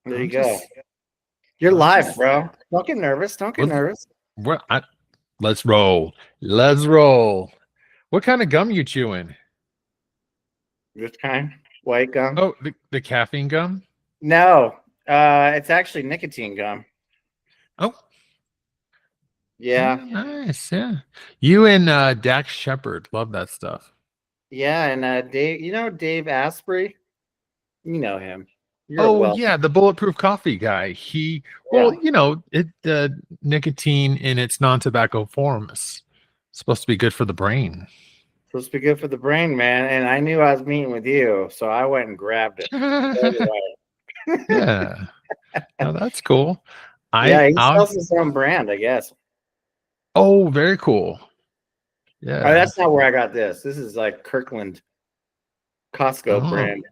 There you I'm go. just, You're I'm live, just. bro. Don't get nervous. Don't get Let's, nervous. what? Let's roll. Let's roll. What kind of gum you chewing? This kind, white gum. Oh, the caffeine gum. No, it's actually nicotine gum. Oh, Yeah, oh, nice. Yeah, you and Dax Shepard love that stuff. yeah. And Dave, you know Dave Asprey. You know him. You're Oh well. yeah, the bulletproof coffee guy. Yeah, Well, it nicotine in its non-tobacco form is supposed to be good for the brain. supposed to be good for the brain, man. And I knew I was meeting with you, so I went and grabbed it. Yeah, no, that's cool. Yeah, he I'll sells his own brand, I guess. Oh, very cool. Oh, Yeah. that's not where I got this. This is like Kirkland Costco Oh, brand.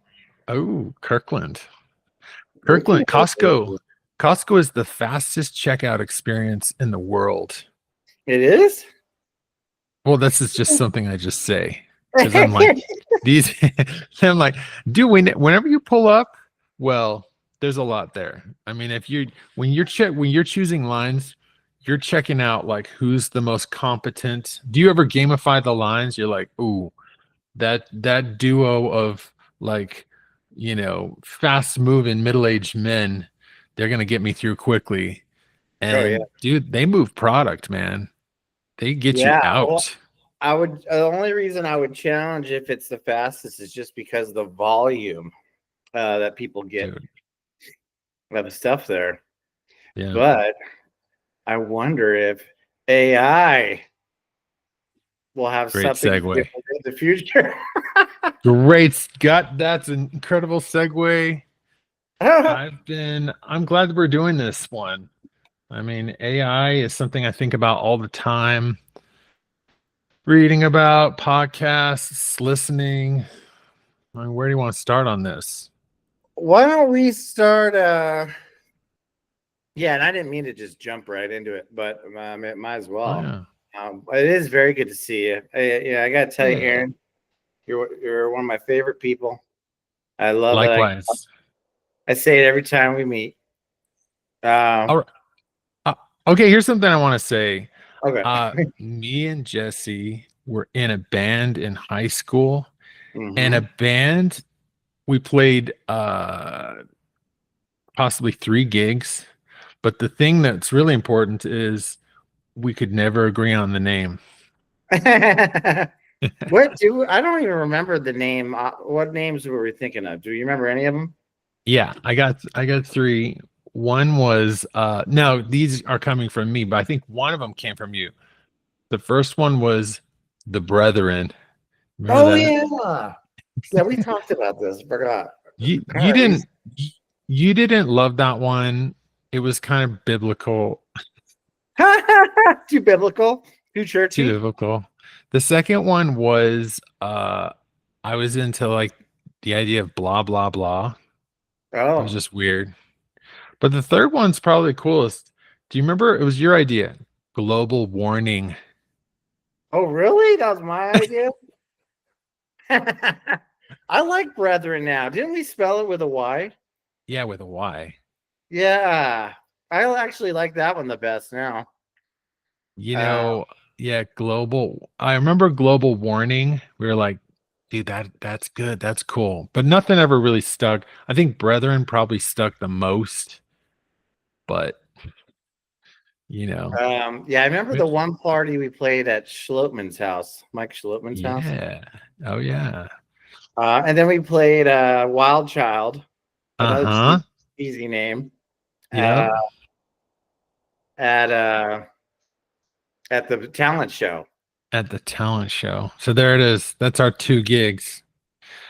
oh, Kirkland. Look at Kirkland, Costco. Costco is the fastest checkout experience in the world. it is. Well, this is just something I just say because I'm like these. I'm like, dude, whenever you pull up, well, there's a lot there. I mean, if you when you're choosing lines, you're checking out like who's the most competent. Do you ever gamify the lines? You're like, ooh, that duo of like fast moving middle-aged men, they're gonna get me through quickly. Oh yeah, And dude, they move product, man. They get you yeah. Well, out. I would. The only reason I would challenge if it's the fastest is just because of the volume that people get Dude, of stuff there. yeah. But I wonder if AI will have Great something segue. different in the future. That's an incredible segue. I'm glad that we're doing this one. I mean, AI is something I think about all the time, reading about podcasts, listening. I mean, where do you want to start on this? Why don't we start? Yeah, and I didn't mean to just jump right into it, but it might as Oh well. yeah. It is very good to see you. Yeah, I gotta tell you, Yeah. Aaron, you're one of my favorite people. I love it. Likewise. I say it every time we meet. All right. Uh, okay, here's something I want to say. Okay. Me and Jesse were in a band in high school, and a Hmm. band we played possibly 3 gigs. But the thing that's really important is we could never agree on the name. What do I don't even remember the name. What names were we thinking of? Do you remember any of them? Yeah, I got 3. One was no, these are coming from me, but I think one of them came from you. The first one was The Brethren. Remember Oh that? yeah, yeah. We talked about this. Forgot. You you Apparently, didn't you didn't love that one. It was kind of biblical, too biblical, too too churchy. biblical. The second one was I was into like the idea of blah blah blah. It was Oh, just weird. But the third one's probably the coolest. Do you remember? It was your idea. Global warning. oh, really? That was my idea. I like brethren now. Didn't we spell it with a Y? Yeah, with a Y. Yeah, I actually like that one the best now. You Uh, know, yeah, global. I remember global warning. We were like, dude, that's good. That's cool. But nothing ever really stuck. I think Brethren probably stuck the most, but you know, yeah, I remember the which one party we played at Schlotman's house, Mike Schlotman's house. yeah. Oh yeah. And then we played Wild Child, another Uh-huh. cheesy name, uh, Yep. at uh, at the talent show. At the talent show. So there it is. That's our 2 gigs.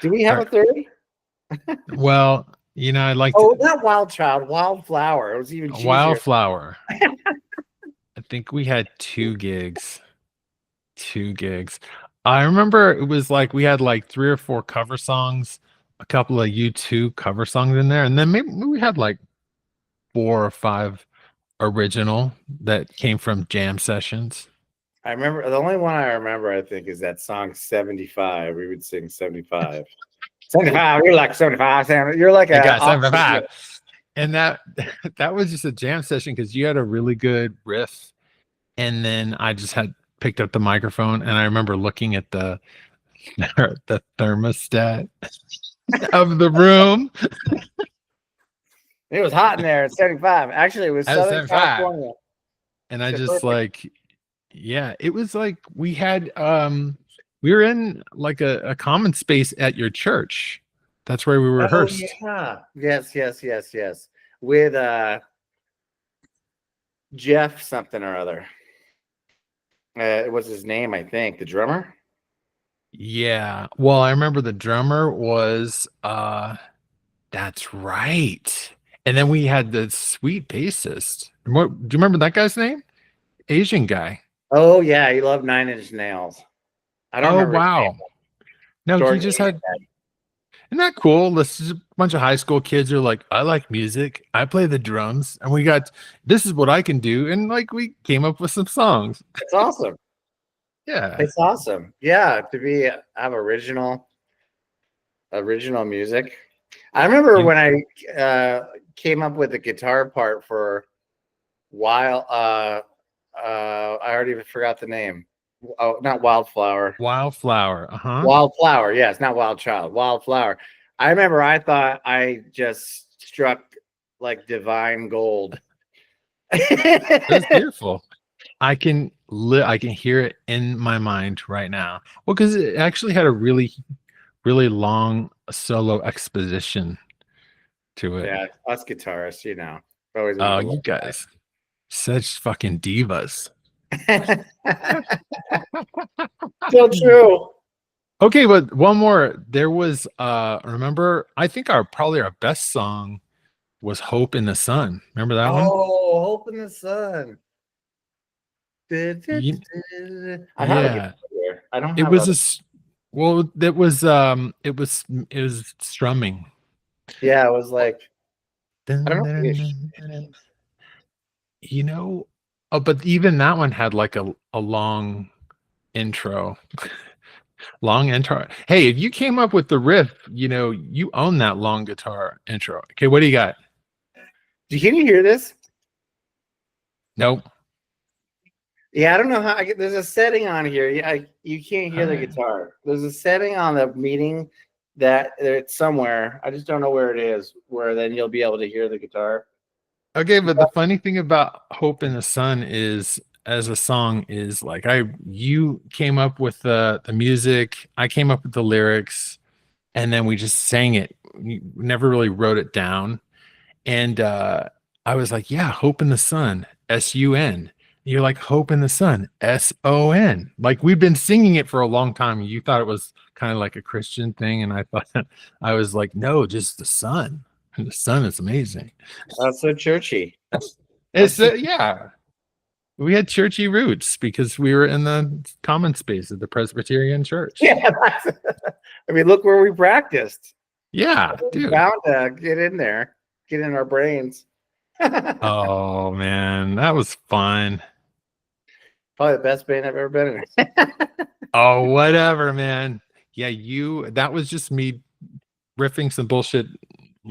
Do we have All a right. third? Well, I'd like to Oh, not Wild Child, Wildflower. It was even cheesier. Wildflower. I think we had 2 gigs. 2 gigs. I remember it was like we had like 3 or 4 cover songs, a couple of U2 cover songs in there, and then maybe we had like 4 or 5 original that came from jam sessions. I remember the only one I remember, I think, is that song 75. We would sing 75. 75, you're like 75. You're like Hey a guys, 75. And that that was just a jam session because you had a really good riff, and then I just had picked up the microphone, and I remember looking at the the thermostat of the room It was hot in there at 75. Actually, it was at Southern 75, California. and I So just perfect. like, yeah, it was like we had we were in like a common space at your church. That's where we Oh rehearsed. yeah. Yes. With Jeff something or other. It was his name, I think. The drummer. Yeah. Well, I remember the drummer was that's right. And then we had the sweet bassist. What do you remember that guy's name? Asian guy. Oh yeah, he loved Nine Inch Nails. I don't Oh remember his name. wow. No, he Jordan. just had, isn't that cool? This is a bunch of high school kids are like, I like music. I play the drums. And we got this is what I can do. And like we came up with some songs. It's awesome. Yeah. It's awesome. Yeah, to be have original music. I remember You- when I came up with the guitar part for while I already forgot the name. Oh, not Wildflower. Wildflower. Uh-huh. Wildflower, yes, not Wild Child. Wildflower. I remember I thought I just struck like divine gold. That's beautiful. I can hear it in my mind right now. Well, because it actually had a really long solo exposition to it. Yeah, us guitarists, you know, always wanted Oh, to you look guys, such fucking divas. back. So true. Okay, but one more. There was remember, I think our probably our best song was Hope in the Sun. Remember that one? Oh, Hope in the Sun. Ye- I have a guitar yeah. here. I don't It have was a. well, it was strumming. Yeah, it was like I don't Dun, know. dun, dun, dun, dun. You know, oh, but even that one had like a long intro. Long intro. Hey, if you came up with the riff, you own that long guitar intro. Okay, what do you got? Can you hear this? Nope. Yeah, I don't know how. There's a setting on here. Yeah, you can't hear the guitar. There's a setting on the meeting that it's somewhere. I just don't know where it is. Where then you'll be able to hear the guitar. Okay, but the funny thing about Hope in the Sun is as a song is like you came up with the music, I came up with the lyrics, and then we just sang it. We never really wrote it down. And I was like, yeah, Hope in the Sun, S-U-N. You're like, Hope in the Sun, S-O-N. Like we've been singing it for a long time. You thought it was kind of like a Christian thing. And I thought, I was like, no, just the sun. The sun is amazing. That's so churchy. It's, yeah. We had churchy roots because we were in the common space of the Presbyterian Church. Yeah. I mean, look where we practiced. Yeah, We dude. bound to get in there, get in our brains. Oh, man. That was fun. Probably the best band I've ever been in. Oh, whatever, man. Yeah, that was just me riffing some bullshit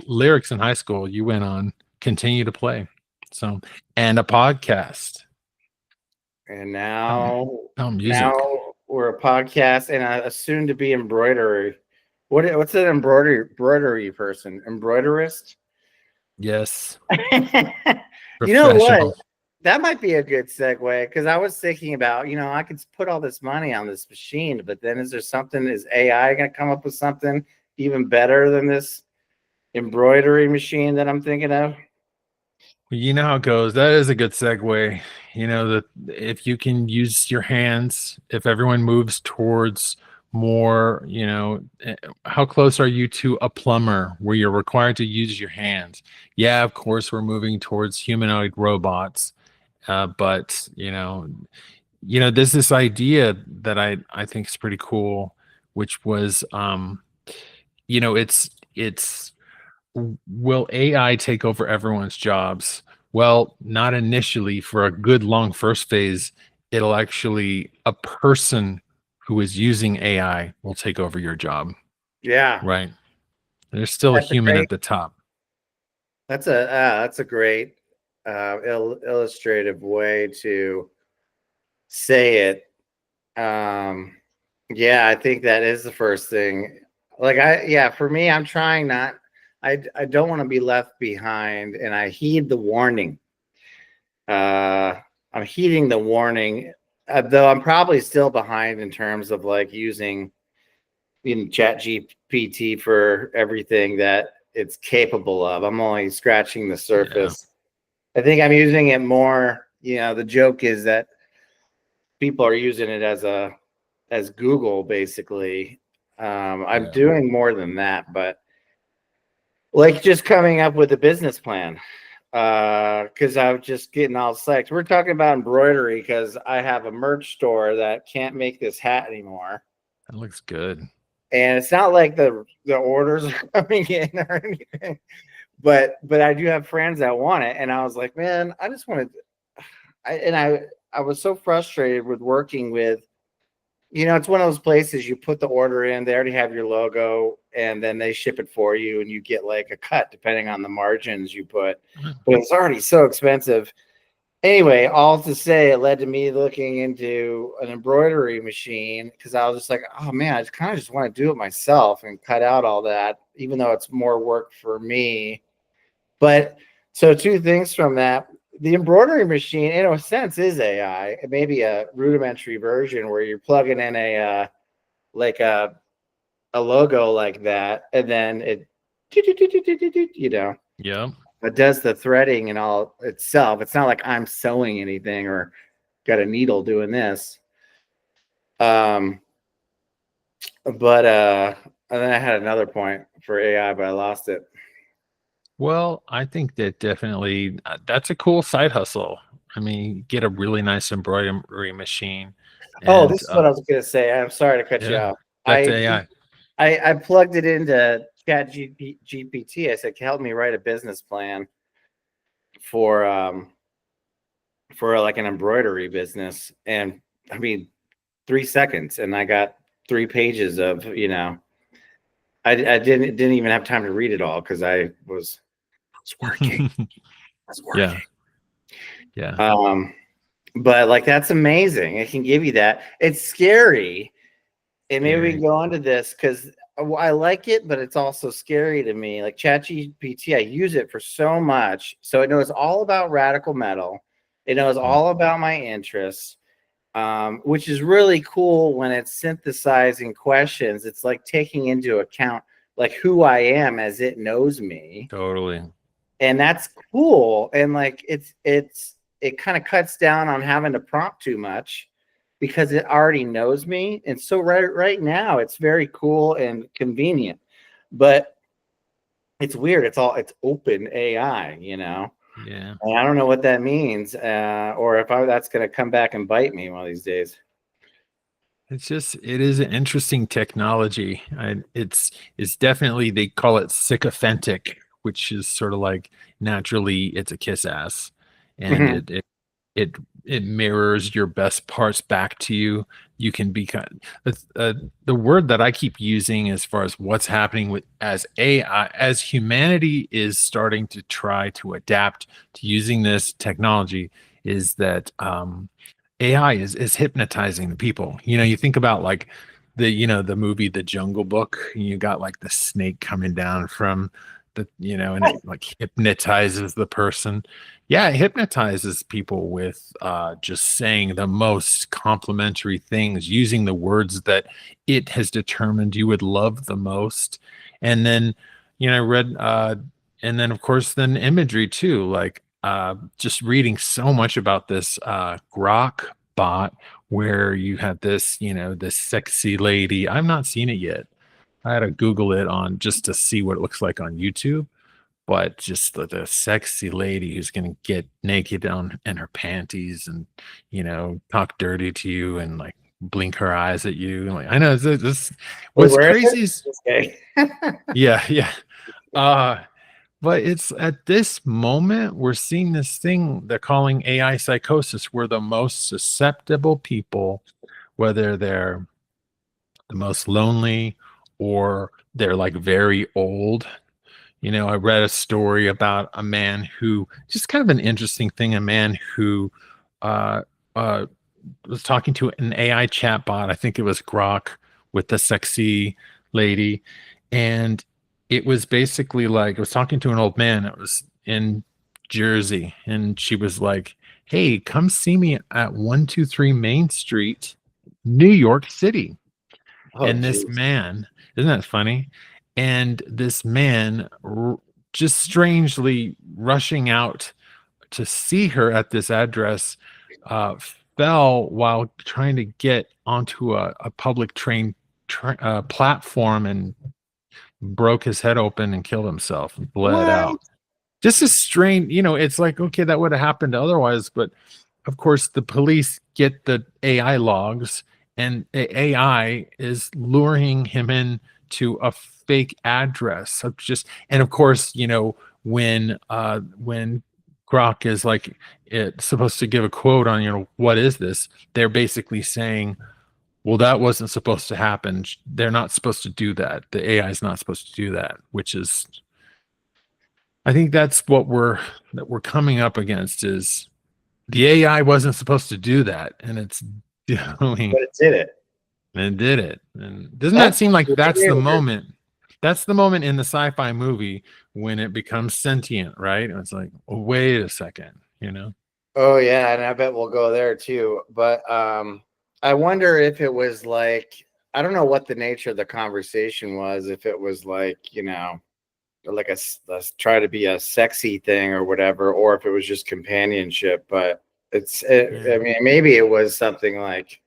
lyrics in high school. You went on, continue to play. So, and a podcast. And now, Music. we're a podcast and a soon to be embroidery. What's an embroidery person? Embroiderist? Yes. You know what? That might be a good segue because I was thinking about, I could put all this money on this machine, but then is AI going to come up with something even better than this embroidery machine that I'm thinking of? Well, you know how it goes. That is a good segue. That if you can use your hands, if everyone moves towards more, how close are you to a plumber where you're required to use your hands? Yeah, of course, we're moving towards humanoid robots. But there's this idea that I think is pretty cool, which was, it's will AI take over everyone's jobs? Well, not initially. For a good long first phase, it'll actually a person who is using AI will take over your job. Yeah. Right. There's still a That's a human great at the top. That's a great illustrative way to say it. Yeah, I think that is the first thing. For me, I'm trying not. I don't want to be left behind, and I heed the warning. I'm heeding the warning, though I'm probably still behind in terms of like using Chat GPT for everything that it's capable of. I'm only scratching the Yeah. surface. I think I'm using it more. The joke is that people are using it as Google basically. I'm Yeah. doing more than that, but like just coming up with a business plan. Because I was just getting all psyched. We're talking about embroidery because I have a merch store that can't make this hat anymore. That looks good. And it's not like the orders are coming in or anything, but I do have friends that want it, and I was like, man, I just wanted. I was so frustrated with working with. It's one of those places you put the order in, they already have your logo, and then they ship it for you, and you get like a cut depending on the margins you put. But it's already so expensive. Anyway, all to say, it led to me looking into an embroidery machine because I was just like, oh man, I kind of just want to do it myself and cut out all that, even though it's more work for me. But so two things from that. The embroidery machine, in a sense, is AI. It may be a rudimentary version where you're plugging in like a logo like that, and then it, Yeah. it does the threading and all itself. It's not like I'm sewing anything or got a needle doing this. But and then I had another point for AI, but I lost it. Well, I think that definitely that's a cool side hustle. I mean, get a really nice embroidery machine, Oh, and this is what I was gonna say. I'm sorry to cut you yeah, off. that's I AI. I plugged it into GPT. I said, help me write a business plan for like an embroidery business. And I mean 3 seconds and I got 3 pages of, I didn't even have time to read it all because I was working. I was working. Yeah. But like that's amazing. It can give you that. It's scary. And maybe we can go on to this because I like it, but it's also scary to me. Like ChatGPT, I use it for so much. So it knows all about radical metal. It knows all about my interests, which is really cool when it's synthesizing questions. It's like taking into account like who I am as it knows me. Totally. And that's cool. And like it kind of cuts down on having to prompt too much because it already knows me. And so right now it's very cool and convenient. But it's weird. It's open AI, Yeah. And I don't know what that means, or if that's going to come back and bite me one of these days. It is an interesting technology. It's definitely, they call it sycophantic, which is sort of like naturally it's a kiss ass, and Mhm. it it mirrors your best parts back to you. You can be the word that I keep using as far as what's happening with as AI, as humanity is starting to try to adapt to using this technology, is that AI is hypnotizing the people. You think about like the movie The Jungle Book, and you got like the snake coming down from and it like hypnotizes the person. Yeah, it hypnotizes people with just saying the most complimentary things, using the words that it has determined you would love the most. And then, read and then of course then imagery too, like just reading so much about this grok bot, where you have this sexy lady. I've not seen it yet. I had to Google it on just to see what it looks like on YouTube. But just the sexy lady who's gonna get naked on in her panties and talk dirty to you and like blink her eyes at you. And like I know this Wait, what's where is crazy it? is Okay. yeah. Uh but it's at this moment we're seeing this thing they're calling AI psychosis, where the most susceptible people, whether they're the most lonely or they're like very old, I read a story about a man who, just kind of an interesting thing, a man who uh, uh, was talking to an AI chatbot. I think it was Grok with the sexy lady. And it was basically like, I was talking to an old man. It was in Jersey. And she was like, hey, come see me at 123 Main Street, New York City. Oh, And this geez. man, isn't that funny? And this man, just strangely rushing out to see her at this address, uh, fell while trying to get onto a public train platform and broke his head open and killed himself and bled What? out. Just a strange, it's like, okay, that would have happened otherwise, but of course the police get the AI logs, and the AI is luring him in to a fake address. So just, and of course, when Grok is like, it's supposed to give a quote on, what is this? They're basically saying, well, that wasn't supposed to happen. They're not supposed to do that. The AI is not supposed to do that, which is, I think that's what we're coming up against, is the AI wasn't supposed to do that, and it's doing, But it did it. and did it. And doesn't that That's seem like that's the weird. moment? That's the moment in the sci-fi movie when it becomes sentient, right? And it's like, oh, wait a second, Oh yeah, and I bet we'll go there too. But I wonder if it was like, I don't know what the nature of the conversation was. If it was like, like a try to be a sexy thing or whatever, or if it was just companionship. But Yeah. I mean, maybe it was something like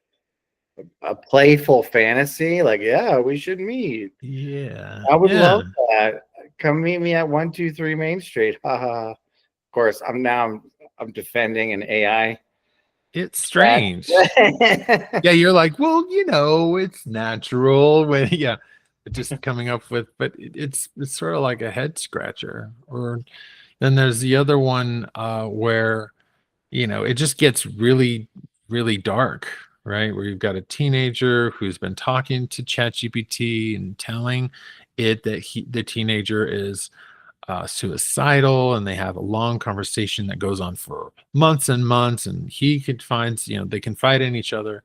a playful fantasy. Like, yeah, we should meet. Yeah. I would Yeah. love that. Come meet me at 123 Main Street. Haha. Of course, I'm defending an AI. It's That strange. Yeah, you're like, well, it's natural when, yeah, just coming up with, but it's sort of like a head scratcher. Or then there's the other one, where, it just gets really, really dark, right? Where you've got a teenager who's been talking to ChatGPT and telling it that the teenager is suicidal, and they have a long conversation that goes on for months and months, and he could find, they confide in each other,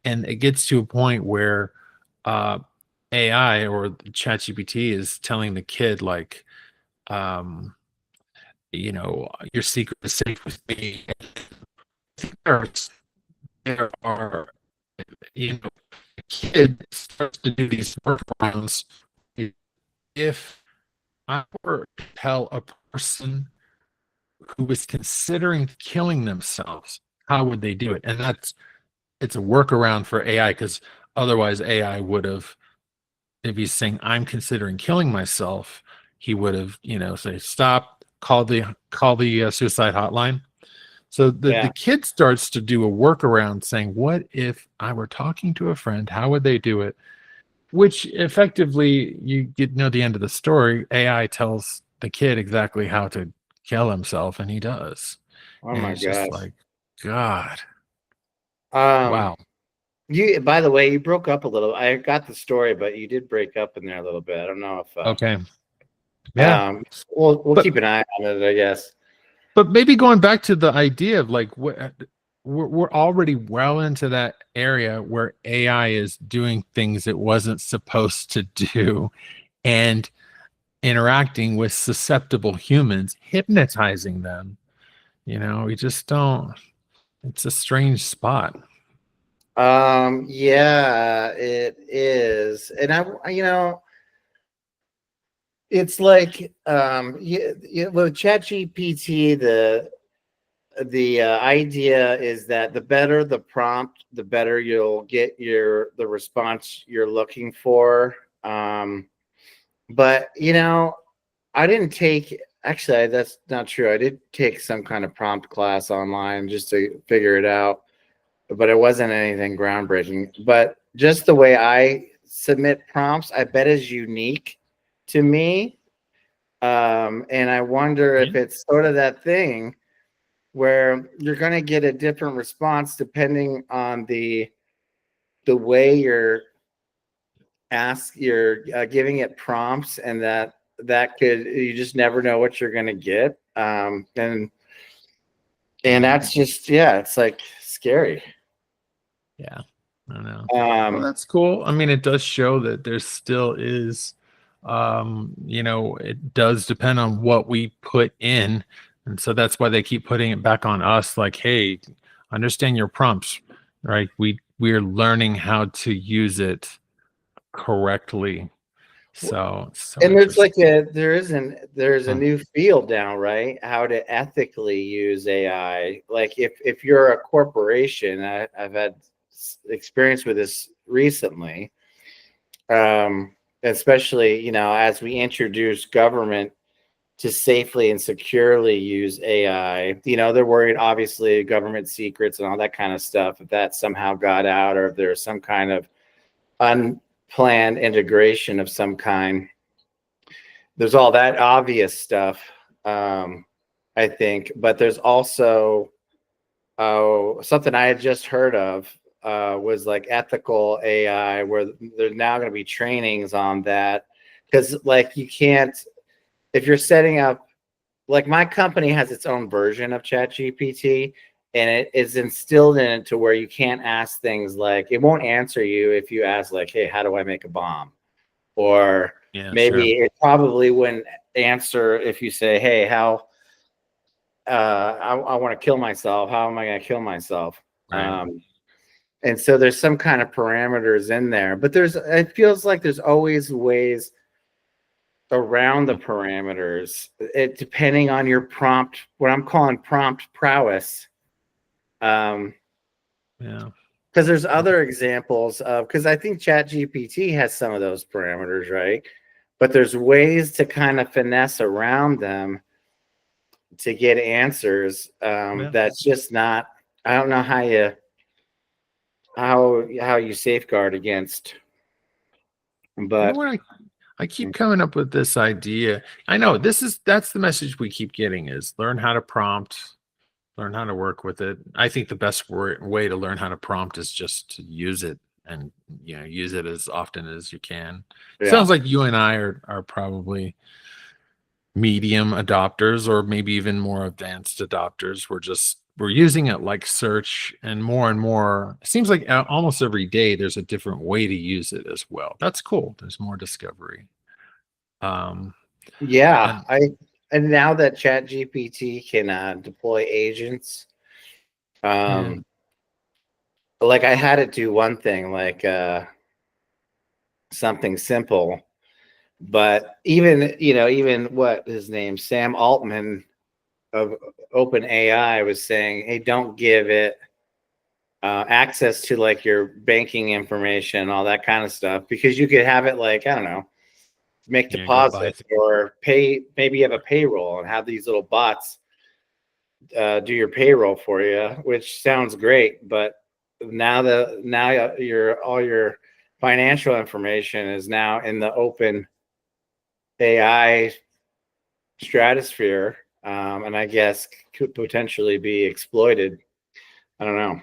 and it gets to a point where uh, AI or ChatGPT is telling the kid, like, your secret is safe with me. There, there are, the kid starts to do these workarounds. If I were to tell a person who was considering killing themselves, how would they do it? And it's a workaround for AI, because otherwise AI would have, if he's saying I'm considering killing myself, he would have, say stop, call the suicide hotline. So the yeah. kid starts to do a workaround saying, what if I were talking to a friend? How would they do it? Which effectively, you get know the end of the story. AI tells the kid exactly how to kill himself, and he does. Oh And my it's just gosh. like, God, Um, wow. by the way, you broke up a little. I got the story, but you did break up in there a little bit. I don't know if Okay. Yeah. um we'll But keep an eye on it, I guess. maybe going back to the idea of like, what we're already well into that area where AI is doing things it wasn't supposed to do, and interacting with susceptible humans, hypnotizing them. We just don't. It's a strange spot. Yeah, it is. And it's like with ChatGPT, the idea is that the better the prompt, the better you'll get the response you're looking for. But I didn't take, actually, that's not true. I did take some kind of prompt class online just to figure it out, but it wasn't anything groundbreaking. But just the way I submit prompts, I bet is unique to me. And I wonder Yeah. if it's sort of that thing where you're going to get a different response depending on the way you're giving it prompts, and that that you just never know what you're going to get. And that's just, yeah, it's like scary. Yeah, I don't know. Well, that's cool. I mean, it does show that there still is, it does depend on what we put in. And so that's why they keep putting it back on us. Like, hey, understand your prompts, right? We're learning how to use it correctly. So and there's like interesting. there's a new field now, right? How to ethically use AI. Like if you're a corporation, I've had experience with this recently. Especially, as we introduce government to safely and securely use AI, they're worried, obviously, government secrets and all that kind of stuff, if that somehow got out or if there's some kind of unplanned integration of some kind. There's all that obvious stuff, I think, but there's also something I had just heard of was like ethical AI, where there's now going to be trainings on that. Because like you can't, if you're setting up, like my company has its own version of ChatGPT, and it is instilled in it to where you can't ask things like, it won't answer you if you ask like, hey, how do I make a bomb? Or maybe it probably wouldn't answer if you say, hey, how I want to kill myself. How am I going to kill myself? Right. And so there's some kind of parameters in there, but it feels like there's always ways around the parameters, depending on your prompt, what I'm calling prompt prowess. Yeah. Because there's other examples of, because I think ChatGPT has some of those parameters, right? But there's ways to kind of finesse around them to get answers. That's just not, I don't know how you safeguard against. But I keep coming up with this idea. I know that's the message we keep getting is learn how to prompt, learn how to work with it. I think the best way to learn how to prompt is just to use it and use it as often as you can. Sounds like you and I are probably medium adopters, or maybe even more advanced adopters. We're using it like search, and more it seems like almost every day there's a different way to use it as well. That's cool. There's more discovery. And now that ChatGPT can deploy agents, like I had it do one thing, like something simple, but even what his name, Sam Altman of OpenAI, was saying, hey, don't give it access to like your banking information, all that kind of stuff, because you could have it like, I don't know, make deposits or pay. Maybe you have a payroll and have these little bots do your payroll for you, which sounds great. But now all your financial information is now in the open AI stratosphere, and I guess could potentially be exploited. I don't know.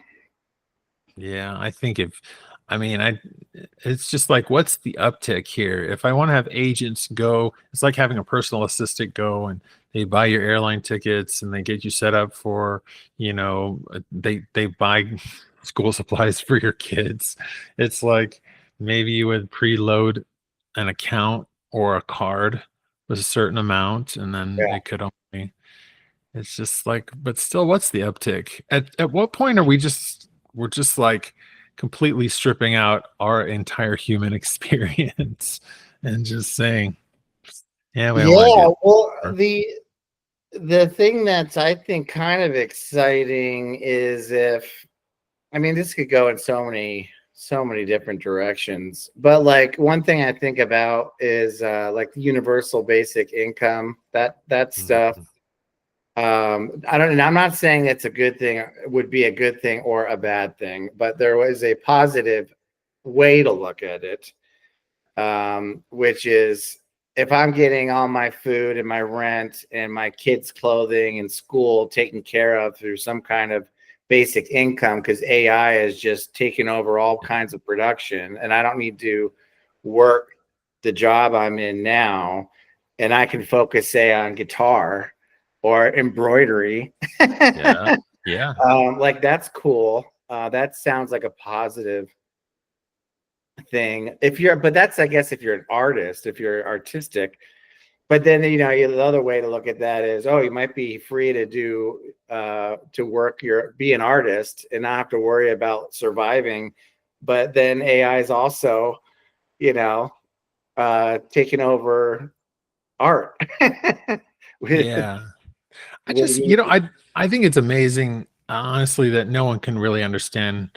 Yeah, I think it's just like, what's the uptick here? If I want to have agents go, it's like having a personal assistant go and they buy your airline tickets and they get you set up for, they buy school supplies for your kids. It's like maybe you would preload an account or a card with a certain amount, and then it could only, it's just like, but still, what's the uptick? At what point are we're just like completely stripping out our entire human experience and just saying, yeah, we don't want to do well, the thing that's, I think, kind of exciting is this could go in so many different directions, but like one thing I think about is like the universal basic income, that stuff. I'm not saying it's a good thing, would be a good thing or a bad thing, but there was a positive way to look at it, which is, if I'm getting all my food and my rent and my kids' clothing and school taken care of through some kind of basic income, because AI is just taking over all kinds of production, and I don't need to work the job I'm in now, and I can focus, say, on guitar or embroidery. Yeah. Yeah. Like that's cool. That sounds like a positive thing. But that's, I guess, if you're an artist, if you're artistic. But then, the other way to look at that is, oh, you might be free to be an artist and not have to worry about surviving. But then AI is also, taking over art. with, Yeah. I with just, I think it's amazing, honestly, that no one can really understand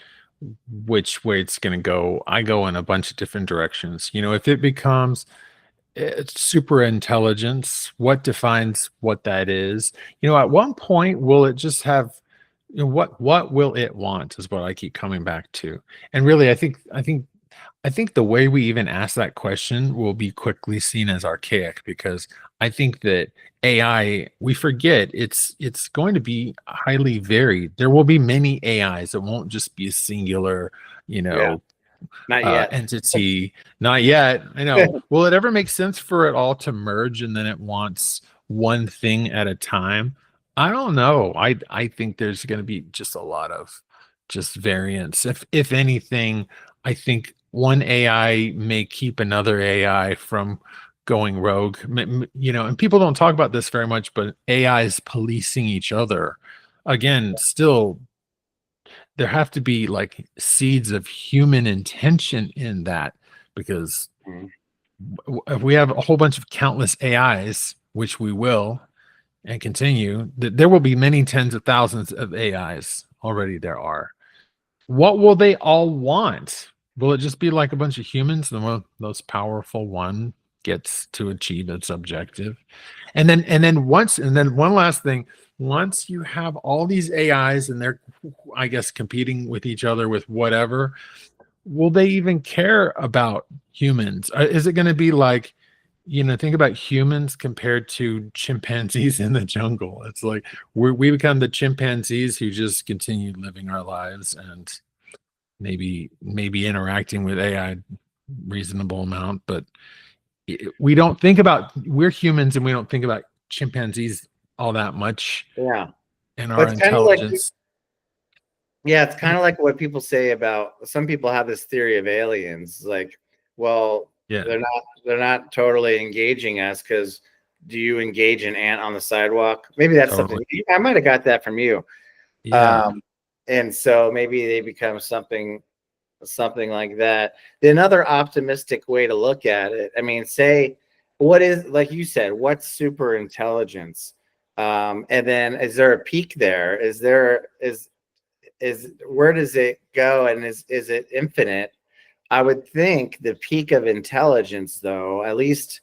which way it's going to go. I go in a bunch of different directions. If it becomes super intelligence, what defines what that is? At one point, will it just have, what will it want is what I keep coming back to. And really, I think the way we even ask that question will be quickly seen as archaic, because I think that AI, we forget it's going to be highly varied. There will be many AIs. It won't just be a singular, Yeah, not yet. entity. Not yet. I know. Will it ever make sense for it all to merge and then it wants one thing at a time? I don't know. I think there's going to be just a lot of just variance. If anything, I think one AI may keep another AI from going rogue. And people don't talk about this very much, but AI is policing each other. Again, still, there have to be like seeds of human intention in that, because Mhm. if we have a whole bunch of countless AIs, which we will and continue, there will be many tens of thousands of AIs. Already there are. What will they all want? Will it just be like a bunch of humans? The most powerful one gets to achieve its objective. And then one last thing, once you have all these AIs and they're, I guess, competing with each other with whatever, will they even care about humans? Is it going to be like, think about humans compared to chimpanzees in the jungle? It's like we become the chimpanzees who just continue living our lives and maybe interacting with AI reasonable amount, but we're humans and we don't think about chimpanzees all that much Yeah. in But our it's kind of like, intelligence. yeah, it's kind of like what people say about, some people have this theory of aliens. Like, well, Yeah, they're not totally engaging us, because do you engage an ant on the sidewalk? Maybe that's something totally. I might have got that from you. Yeah, Um, and so maybe they become something like that. Another optimistic way to look at it, I mean, say, what is, like you said, what's super intelligence? And then is there a peak there? Is where does it go, and is it infinite? I would think the peak of intelligence, though, at least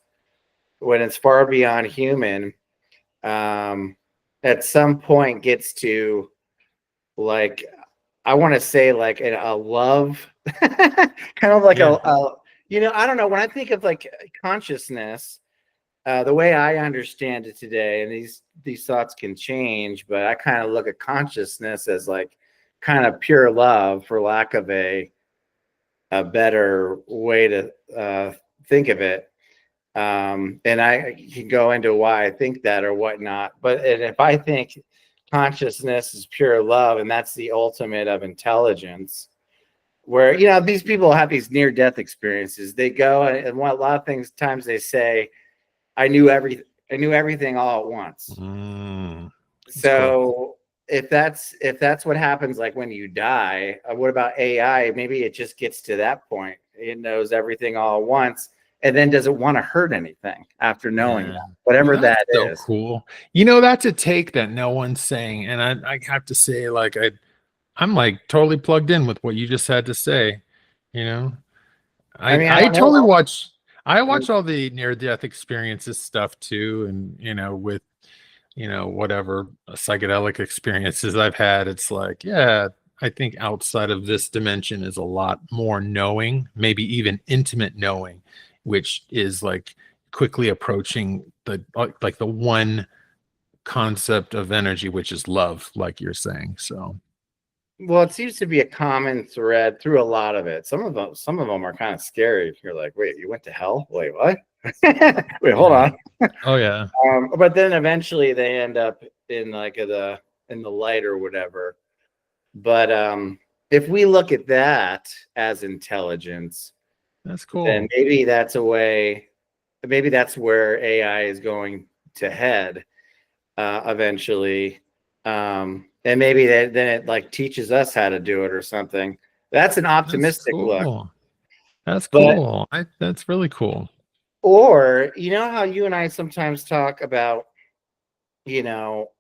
when it's far beyond human, um, at some point gets to, like, I want to say, like a love, kind of like yeah, I don't know. When I think of like consciousness, the way I understand it today, and these thoughts can change, but I kind of look at consciousness as like kind of pure love, for lack of a better way to think of it. And I can go into why I think that or whatnot. But and if I think consciousness is pure love and that's the ultimate of intelligence, where these people have these near-death experiences, they go, and what a lot of things times they say, I knew everything all at once. that's cool. So if that's what happens, like when you die, what about AI? Maybe it just gets to that point. It knows everything all at once, and then doesn't want to hurt anything after knowing Yeah, that, whatever that's that so is. cool. That's a take that no one's saying, and I have to say, like, I'm like totally plugged in with what you just had to say. You know, I I mean, I I don't totally know. watch. I I mean, watch all the near death experiences stuff too, and with whatever psychedelic experiences I've had, it's like, yeah, I think outside of this dimension is a lot more knowing, maybe even intimate knowing, which is like quickly approaching the one concept of energy, which is love, like you're saying. So well, it seems to be a common thread through a lot of it. Some of them are kind of scary. You're like, wait, you went to hell? Wait, what? Wait, hold on. Oh yeah. But then eventually they end up in like in the light or whatever. But if we look at that as intelligence, That's then cool. maybe that's a way. Maybe that's where AI is going to head eventually. And maybe then it like teaches us how to do it or something. That's an That's optimistic look. cool. That's But cool. That's really cool. or you know how you and I sometimes talk about, you know,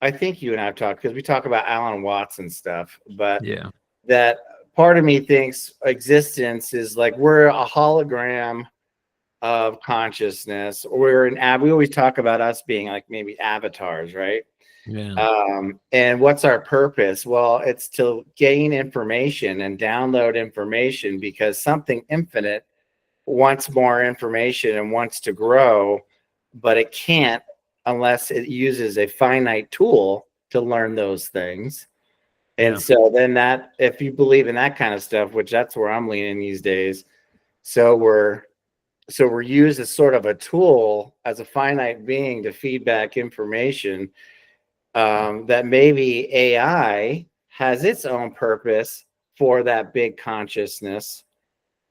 I think you and I have talked because we talk about Alan Watts and stuff, but Yeah. that part of me thinks existence is like we're a hologram of consciousness. We're we always talk about us being like maybe avatars, right? Yeah. And what's our purpose? Well, it's to gain information and download information because something infinite wants more information and wants to grow, but it can't unless it uses a finite tool to learn those things. And Yeah. so then that if you believe in that kind of stuff, which that's where I'm leaning these days, so we're used as sort of a tool as a finite being to feed back information, that maybe AI has its own purpose for that big consciousness.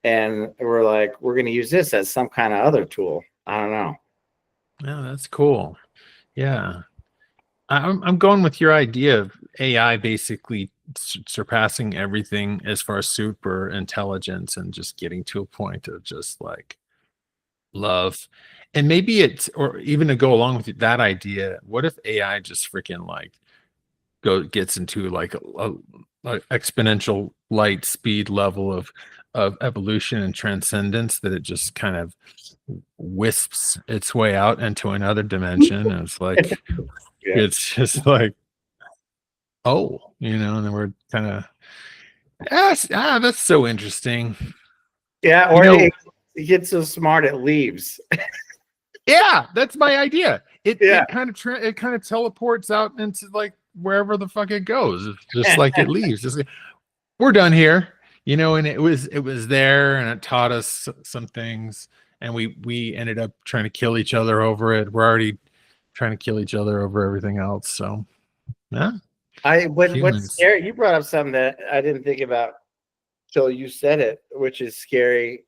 And we're like, we're going to use this as some kind of other tool. I don't know. Yeah, that's cool. Yeah. I'm going with your idea of AI basically surpassing everything as far as super intelligence and just getting to a point of just like love. And maybe it's, or even to go along with that idea, what if AI just freaking like gets into like a exponential light speed level of evolution and transcendence, that it just kind of wisps its way out into another dimension, and it's like Yeah. it's just like, oh, and then we're kind of, that's so interesting. Yeah. you Or know it gets so smart it leaves. yeah, that's my idea. it Yeah. it kind of it kind of teleports out into like wherever the fuck it goes. It's just like it leaves. Just like, we're done here, and it was there, and it taught us some things, and we ended up trying to kill each other over it. We're already trying to kill each other over everything else. So yeah, What's humans. scary? You brought up something that I didn't think about till you said it, which is scary.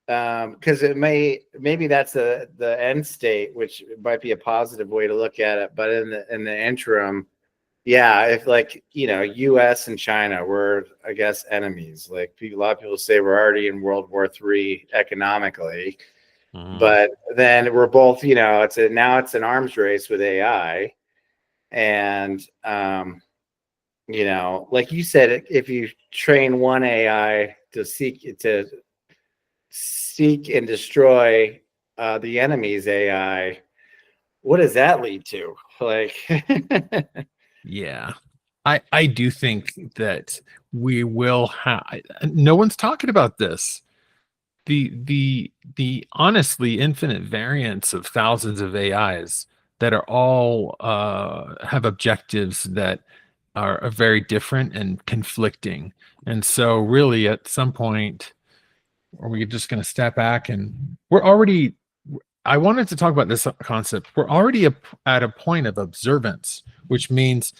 Because maybe that's the end state, which might be a positive way to look at it. But in the interim, yeah, if like U.S. and China were, I guess, enemies. Like a lot of people say we're already in World War III economically, Mhm. but then we're both, now it's an arms race with AI, and like you said, if you train one AI to seek and destroy the enemy's AI, what does that lead to? Like, Yeah. I do think that we will have, no one's talking about this. The honestly infinite variance of thousands of AIs that are all have objectives that are very different and conflicting. And so really at some point, are we just going to step back, and we're already, I wanted to talk about this concept. We're already at a point of observance, which means,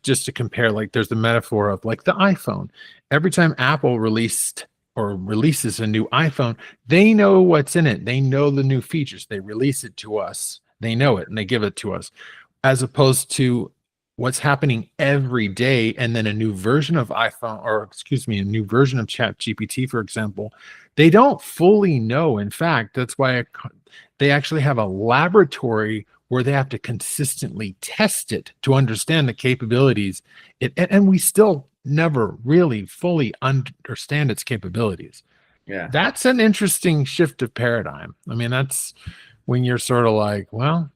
just to compare, like there's the metaphor of like the iPhone. Every time Apple releases a new iPhone, they know what's in it. They know the new features. They release it to us. They know it and they give it to us, as opposed to what's happening every day. And then a new version of iPhone, or excuse me, a new version of Chat GPT, for example, they don't fully know. In fact, that's why they actually have a laboratory where they have to consistently test it to understand the capabilities. And we still never really fully understand its capabilities. yeah, That's an interesting shift of paradigm. I mean, that's when you're sort of like, well,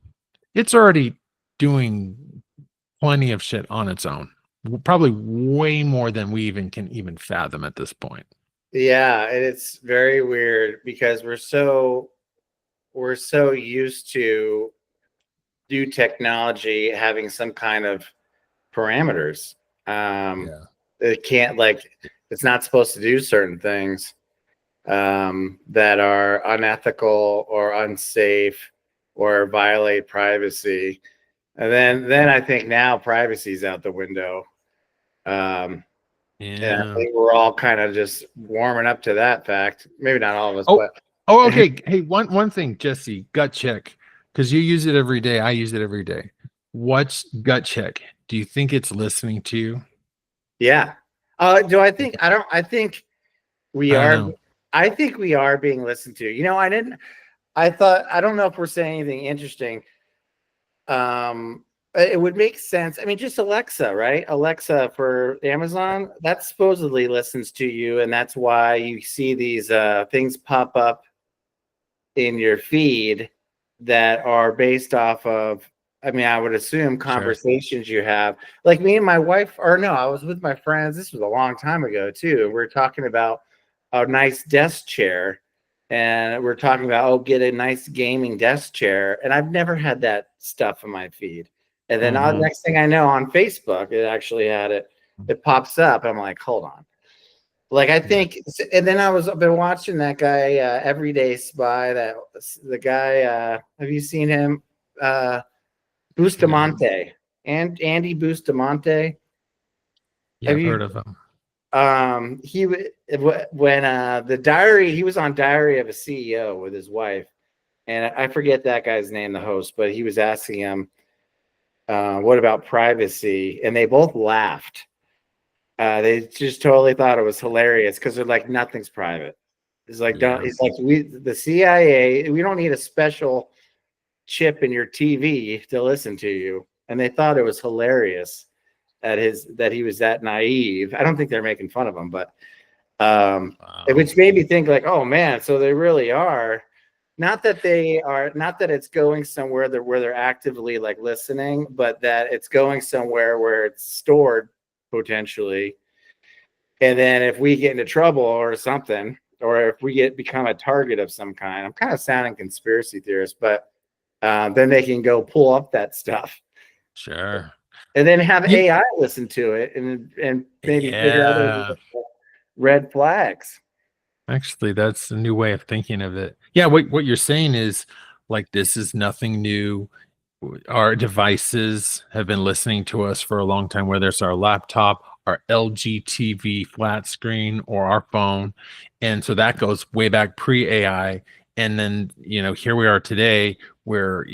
it's already doing plenty of shit on its own. Probably way more than we can fathom at this point. yeah, and it's very weird because we're so used to new technology having some kind of parameters. Um, Yeah. it can't like it's not supposed to do certain things. that are unethical or unsafe or violate privacy. And then I think now privacy's out the window. And I Yeah. think we're all kind of just warming up to that fact. Maybe not all of us, Oh, but oh, okay. Hey, one thing, Jesse, gut check, because you use it every day. I use it every day. What's gut check? Do you think it's listening to you? yeah. Do I think I think we I don't are know. I think we are being listened to. I thought I don't know if we're saying anything interesting. It would make sense. I mean, just Alexa, right? Alexa for Amazon, that supposedly listens to you, and that's why you see these things pop up in your feed that are based off of, I mean, I would assume Sure. conversations you have. Like me and my wife, or no, I was with my friends. This was a long time ago too. We were talking about a nice desk chair, and we're talking about, oh, get a nice gaming desk chair. And I've never had that stuff in my feed. And then Mm-hmm. next thing I know, on Facebook, it actually had it. It pops up. I'm like, hold on. Like I Yeah. think, and then I've been watching that guy, Everyday Spy. That the guy. Have you seen him? No. Bustamante and Andy Bustamante. Yeah, Have I've you? heard of them. When the diary, he was on Diary of a CEO with his wife, and I forget that guy's name, the host, but he was asking him, "What about privacy?" And they both laughed. They just totally thought it was hilarious because they're like, nothing's private. It's like, don't, Yeah. it's like the CIA, we don't need a special chip in your TV to listen to you. And they thought it was hilarious that he was that naive. I don't think they're making fun of him, but Wow. which made me think like, oh man, so they really are. Not that they are, not that it's going somewhere where they're actively like listening, but that it's going somewhere where it's stored potentially. And then if we get into trouble or something, or if we become a target of some kind, I'm kind of sounding conspiracy theorist, but then they can go pull up that stuff Sure. and then have You, AI listen to it and maybe figure out those yeah. red flags. Actually, that's a new way of thinking of it. Yeah, what you're saying is like this is nothing new. Our devices have been listening to us for a long time, whether it's our laptop, our LG TV flat screen, or our phone. And so that goes way back pre AI. And then, here we are today where,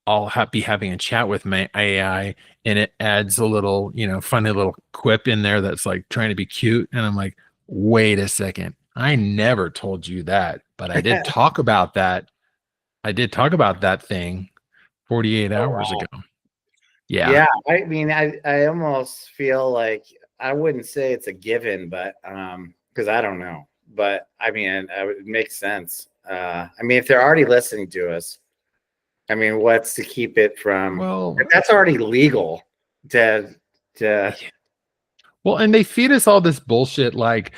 I'll be having a chat with my AI and it adds a little, funny little quip in there that's like trying to be cute. And I'm like, wait a second. I never told you that, but I did talk about that. I did talk about that thing 48 Oh, hours wow. ago. Yeah. Yeah. I mean, I almost feel like I wouldn't say it's a given, but because I don't know. But I mean, it makes sense. I mean, if they're already listening to us, I mean, what's to keep it from? Well, That's already legal to to. yeah. Well, and they feed us all this bullshit like,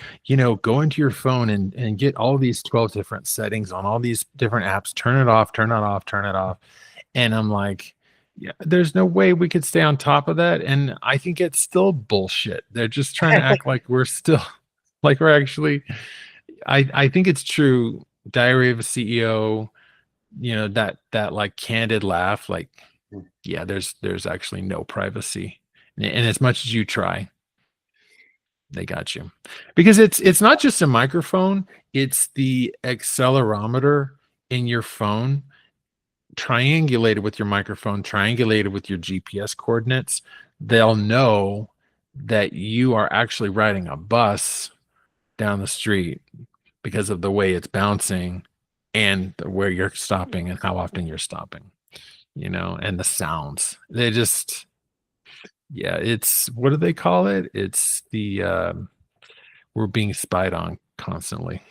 go into your phone and get all these 12 different settings on all these different apps, turn it off, turn it off, turn it off. And I'm like, yeah, there's no way we could stay on top of that. And I think it's still bullshit. They're just trying to act like we're still like we're actually I think it's true. Diary of a CEO, that like candid laugh, like, yeah, there's actually no privacy. And as much as you try, they got you. Because it's not just a microphone, it's the accelerometer in your phone triangulated with your microphone, triangulated with your GPS coordinates. They'll know that you are actually riding a bus down the street because of the way it's bouncing and where you're stopping and how often you're stopping, and the sounds. They just, yeah, it's, what do they call it? It's the, we're being spied on constantly.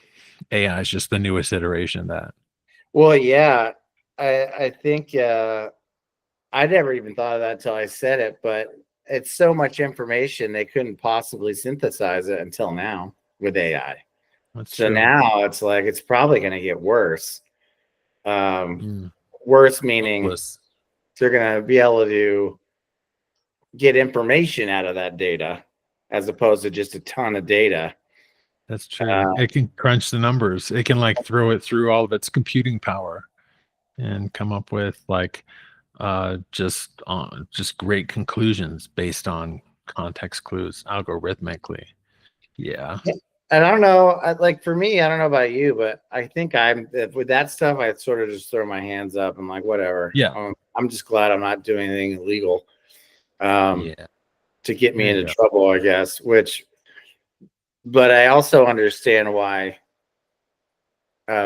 AI is just the newest iteration of that. Well, yeah, I think I never even thought of that until I said it, but it's so much information they couldn't possibly synthesize it until now with AI. That's So true. now it's like it's probably going to get worse. Um, Mm, Worse meaning hopeless. they're going to be able to get information out of that data as opposed to just a ton of data. That's true. It can crunch the numbers. It can like throw it through all of its computing power and come up with like just great conclusions based on context clues algorithmically. Yeah. And I don't know, like for me, I don't know about you, but I think with that stuff, I sort of just throw my hands up. I'm like, whatever. Yeah. I'm just glad I'm not doing anything illegal Yeah. to get me There you into go. trouble, I guess. But I also understand why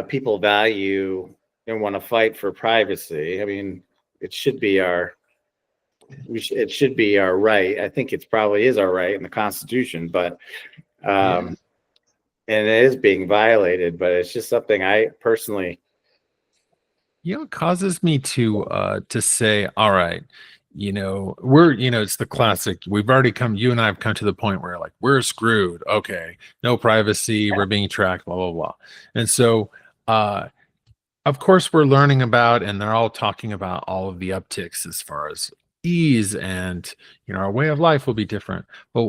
people value and want to fight for privacy. I mean, it should be it should be our right. I think it probably is our right in the Constitution, but Yeah. and it is being violated. But it's just something I personally. It causes me to say, all right, it's the classic. We've already you and I have come to the point where like we're screwed. Okay, no privacy, we're being tracked, blah blah blah. And so of course we're learning about, and they're all talking about all of the upticks as far as ease, and our way of life will be different. But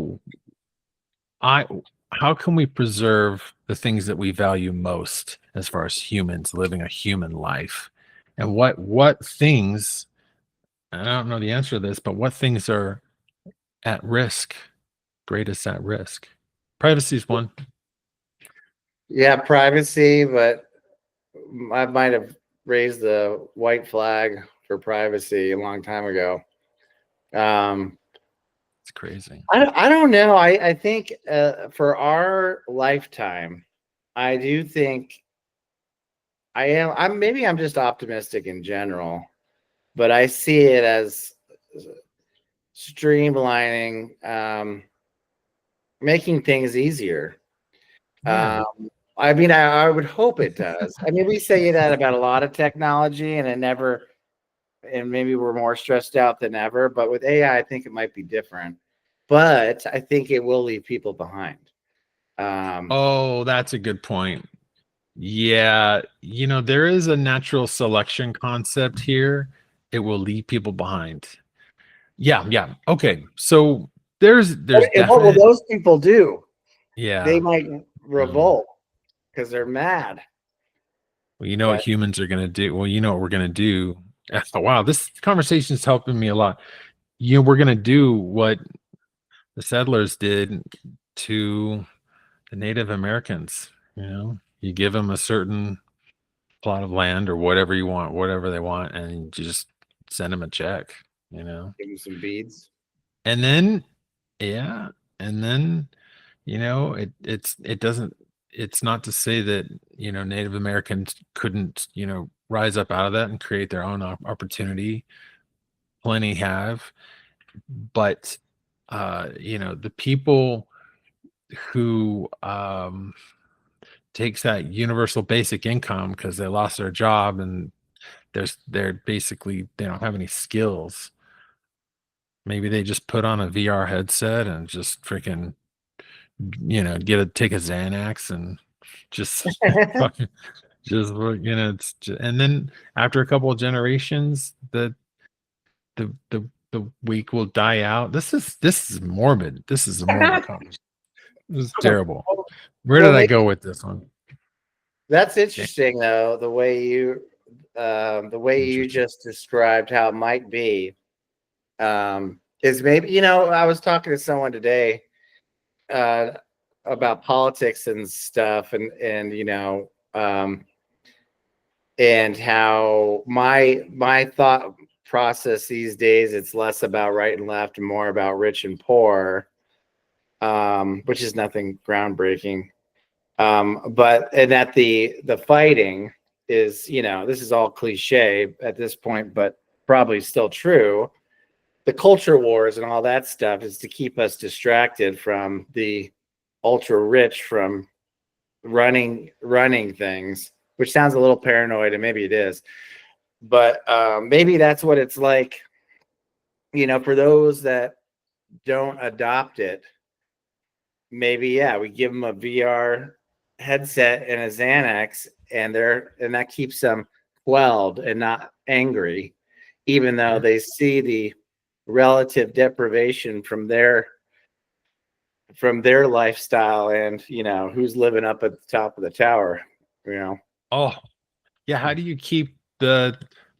how can we preserve the things that we value most as far as humans living a human life? And what things, I don't know the answer to this, but what things are at risk, greatest at risk? Privacy is one. Yeah, privacy, but I might have raised the white flag for privacy a long time ago. It's crazy. I don't know. I think for our lifetime, I do think I'm just optimistic in general, but I see it as streamlining, making things easier. Yeah. I mean, I would hope it does. I mean, we say that about a lot of technology, and maybe we're more stressed out than ever. But with AI, I think it might be different. But I think it will leave people behind. Oh, that's a good point. Yeah, there is a natural selection concept here. It will leave people behind. Yeah, yeah. Okay. So there's And what will definite, those people do? They yeah. might um, revolt because they're mad. Well, you know what But humans are going to do. Well, you know what we're going to do. Oh, wow, this conversation is helping me a lot. We're going to do what the settlers did to the Native Americans. You give them a certain plot of land or whatever you want, whatever they want, and you just send them a check. give them some beads. And then, yeah, and then it doesn't. It's not to say that Native Americans couldn't rise up out of that and create their own opportunity. Plenty have, but the people who takes that universal basic income because they lost their job and they're basically they don't have any skills. Maybe they just put on a VR headset and just freaking take a Xanax and just fucking just and then after a couple of generations the weak will die out. This is morbid. This is a morbid conversation. This is terrible. Where Well, did I maybe go with this one? that's Okay, interesting, though, the way you interesting. just described how it might be. Is maybe I was talking to someone today uh, about politics and stuff, and how my thought process these days, it's less about right and left and more about rich and poor, which is nothing groundbreaking. But and that the fighting is, this is all cliche at this point, but probably still true. The culture wars and all that stuff is to keep us distracted from the ultra rich, from running things, which sounds a little paranoid, and maybe it is, but maybe that's what it's like, for those that don't adopt it. Maybe, yeah, we give them a VR headset and a Xanax, and that keeps them quelled and not angry, even though Yeah. they see the relative deprivation from their from their lifestyle and who's living up at the top of the tower. Oh, yeah. How do you keep the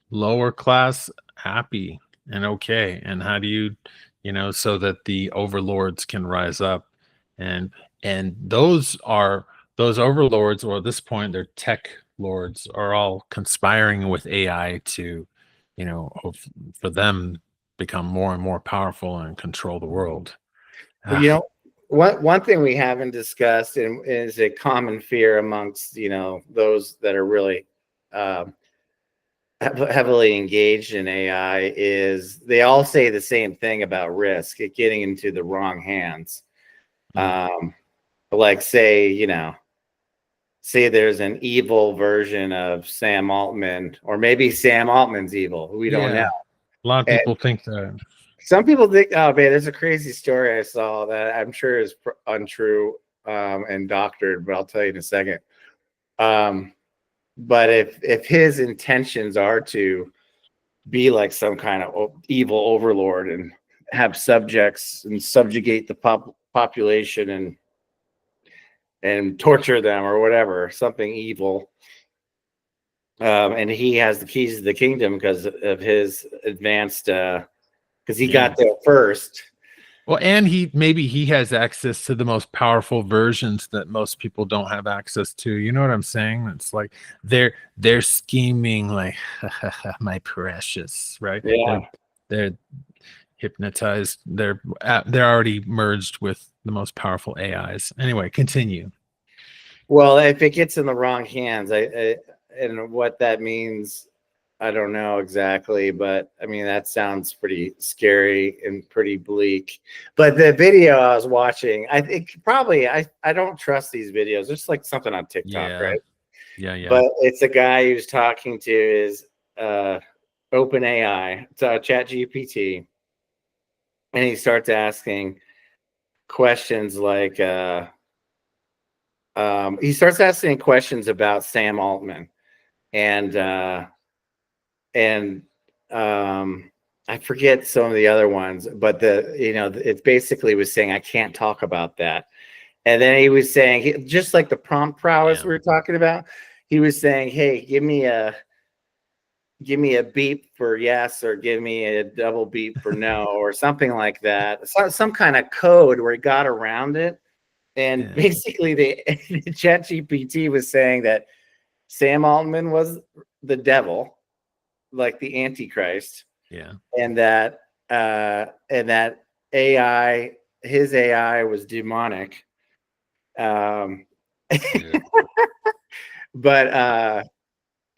lower class happy and okay? And how do you, so that the overlords can rise up? And those overlords, or at this point, they're tech lords, are all conspiring with AI to, for them become more and more powerful and control the world. Well, one thing we haven't discussed and is a common fear amongst those that are really heavily engaged in AI is they all say the same thing about risk, it getting into the wrong hands. Like say there's an evil version of Sam Altman, or maybe Sam Altman's evil. We don't know. A lot of people think that. Some people think, oh man, there's a crazy story I saw that I'm sure is untrue and doctored, but I'll tell you in a second. But if his intentions are to be like some kind of evil overlord and have subjects and subjugate the population and torture them or whatever, something evil, and he has the keys to the kingdom because of his advanced because he got there first. Well, and maybe he has access to the most powerful versions that most people don't have access to. You know what I'm saying? It's like they're scheming like my precious, right? Yeah. They're hypnotized. They're already merged with the most powerful AIs. Anyway, continue. Well, if it gets in the wrong hands, and what that means, I don't know exactly, but I mean, that sounds pretty scary and pretty bleak. But the video I was watching, I think probably, I don't trust these videos. It's like something on TikTok, right? Yeah. But it's a guy who's talking to his OpenAI, it's ChatGPT, and he starts asking questions like, he starts asking questions about Sam Altman and I forget some of the other ones, but it basically was saying I can't talk about that. And then he was saying, just like the prompt prowess we were talking about, he was saying, hey, give me a beep for yes, or give me a double beep for no, or something like that. Some kind of code where he got around it. And basically the ChatGPT was saying that Sam Altman was the devil, like the Antichrist. Yeah. And that AI, his AI was demonic. But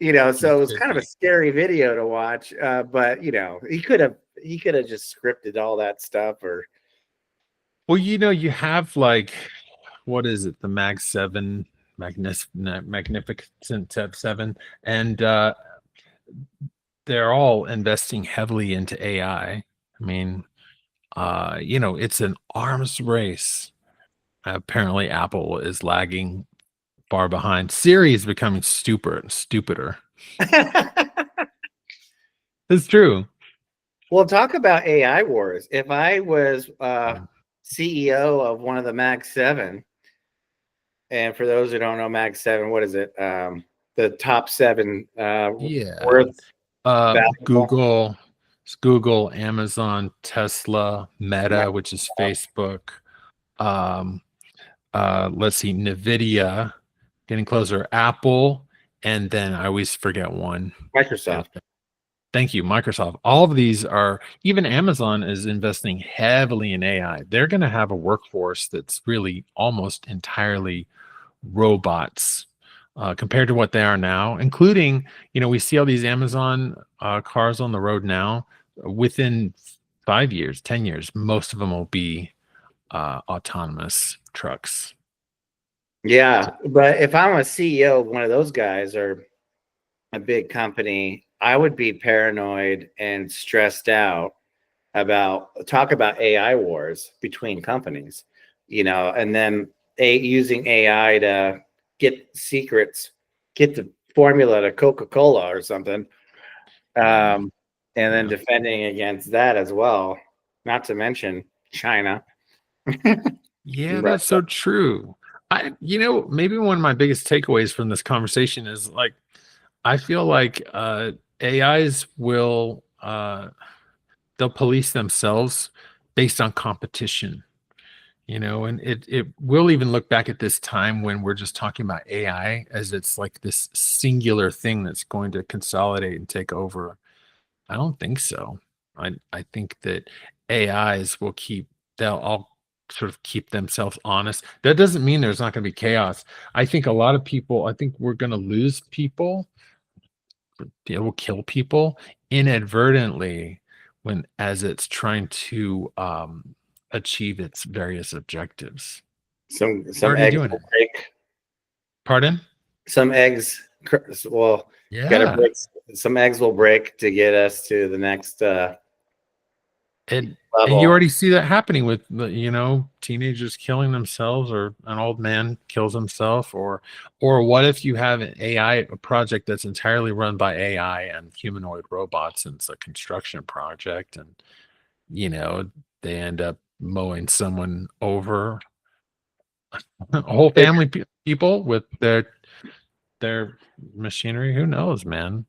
so it was kind of a scary video to watch. But he could have just scripted all that stuff, or well, you have like, what is it, the Mag 7, Magnificent 7, and they're all investing heavily into AI. I mean, it's an arms race. Apparently, Apple is lagging far behind. Siri is becoming stupider. It's true. Well, talk about AI wars. If I was CEO of one of the Mag 7, and for those who don't know Mag 7, what is it? The top 7 worth. Google, Amazon, Tesla, Meta, which is Facebook. Let's see, Nvidia, getting closer, Apple, and then I always forget one. Microsoft. Thank you, Microsoft. All of these are, even Amazon is investing heavily in AI. They're going to have a workforce that's really almost entirely robots compared to what they are now, including, we see all these Amazon cars on the road now. Within 5 years, 10 years, most of them will be autonomous trucks. Yeah, but if I'm a CEO of one of those guys or a big company, I would be paranoid and stressed out about AI wars between companies, and then using AI to get secrets, get the formula to Coca-Cola or something, and then defending against that as well, not to mention China. Yeah, in that's Russia. so true. Maybe one of my biggest takeaways from this conversation is like, I feel like AIs will they'll police themselves based on competition, and it will even look back at this time when we're just talking about AI as it's like this singular thing that's going to consolidate and take over. I don't think so. I think that AIs they'll all sort of keep themselves honest. That doesn't mean there's not going to be chaos. I think we're going to lose people. It will kill people inadvertently when as it's trying to achieve its various objectives. Some Already eggs doing will it. break. Pardon? Some eggs well, gotta Yeah. break. Some eggs will break to get us to the next And you level. already see that happening with teenagers killing themselves, or an old man kills himself, or what if you have an AI project that's entirely run by AI and humanoid robots, and it's a construction project, and you know they end up mowing someone over, a whole family, people with their machinery. Who knows, man?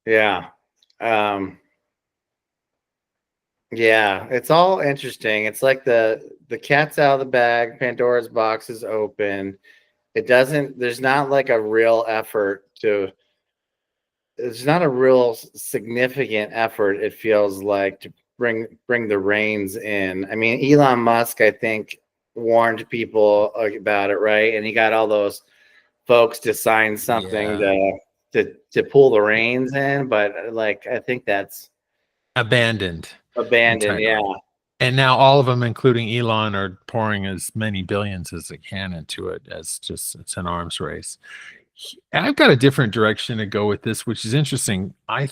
Yeah. Um, yeah, it's all interesting. It's like the cat's out of the bag, Pandora's box is open. There's not like a real effort to there's not a real significant effort, it feels like, to bring the reins in. I mean, Elon Musk, I think, warned people about it, right? And he got all those folks to sign something Yeah. to pull the reins in, but like I think that's Abandoned abandoned. Yeah. entirely. And now all of them, including Elon, are pouring as many billions as they can into it, as just it's an arms race. I've got a different direction to go with this, which is interesting. I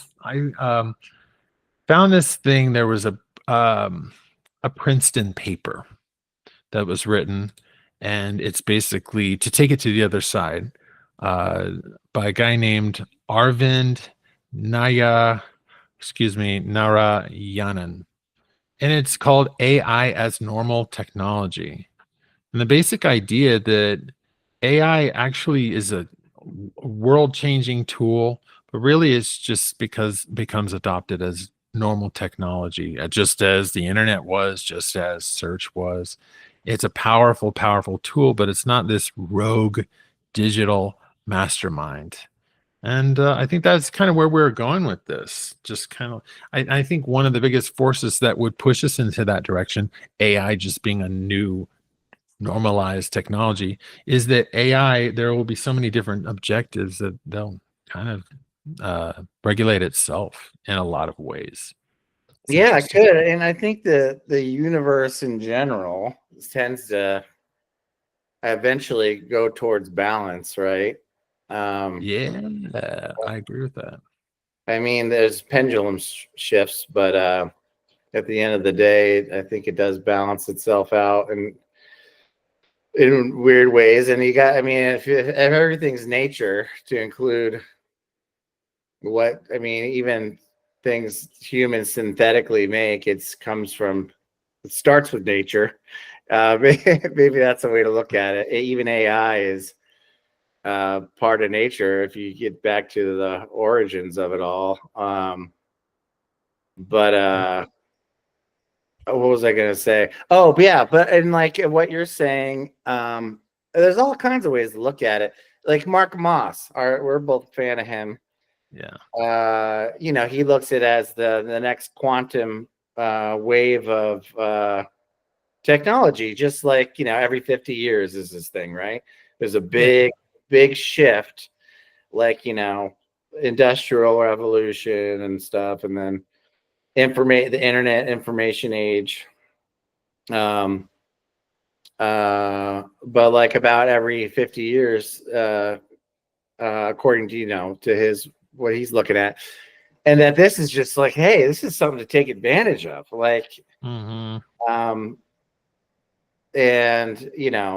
found this thing. There was a Princeton paper that was written, and it's basically to take it to the other side, uh, by a guy named Arvind Naya, Narayanan, and it's called AI as Normal Technology. And the basic idea that AI actually is a world-changing tool, but really it's just because becomes adopted as normal technology, just as the internet was, just as search was. It's a powerful, powerful tool, but it's not this rogue digital mastermind. And I think that's kind of where we're going with this. Just kind of, I think one of the biggest forces that would push us into that direction, AI just being a new normalized technology, is that AI, there will be so many different objectives that they'll kind of regulate itself in a lot of ways. It's Yeah, I interesting. could. And I think the universe in general tends to eventually go towards balance, right? Um, Yeah, I agree with that. I mean, there's pendulum shifts, but at the end of the day, I think it does balance itself out and in weird ways. And I mean, if everything's nature to include I mean, even things humans synthetically make, it starts with nature. Maybe that's a way to look at it. Even AI is part of nature if you get back to the origins of it all. But what was I gonna say? Oh, yeah, but and like what you're saying, there's all kinds of ways to look at it. Like Mark Moss, we're both a fan of him. Yeah. He looks at it as the next quantum wave of technology, just like every 50 years is this thing, right? There's a Yeah. big shift, like industrial revolution and stuff, and then the internet information age. Um, but like about every 50 years, according to to his what he's looking at, and that this is just like, hey, this is something to take advantage of, like, Hmm. um, and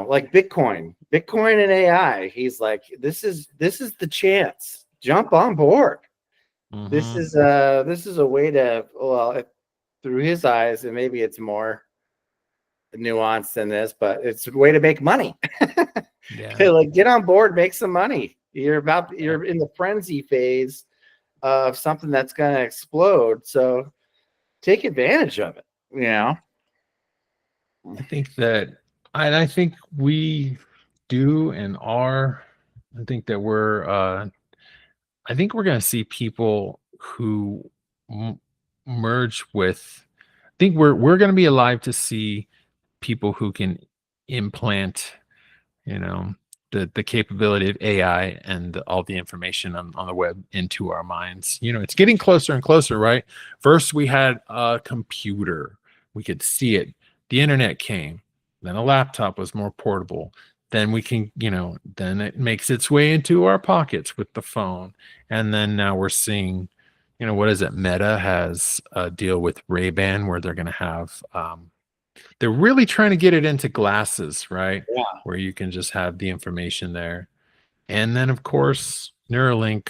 like Bitcoin and AI. He's like, this is the chance. Jump on board. Hmm. This is a way to, well, through his eyes, and maybe it's more nuanced than this, but it's a way to make money. Yeah. Like, get on board, make some money. You're in the frenzy phase of something that's going to explode. So take advantage of it. You know? I think that I think we do and are. I think that I think we're going to see people who merge with. I think we're going to be alive to see people who can implant, you know, the capability of AI and all the information on the web into our minds. You know, it's getting closer and closer, right? First, we had a computer, we could see it. The internet came, then a laptop was more portable. Then we can, you know, then it makes its way into our pockets with the phone. And then now we're seeing, you know, what is it? Meta has a deal with Ray-Ban where they're going to have they're really trying to get it into glasses, right? Yeah. Where you can just have the information there. And then, of course, Neuralink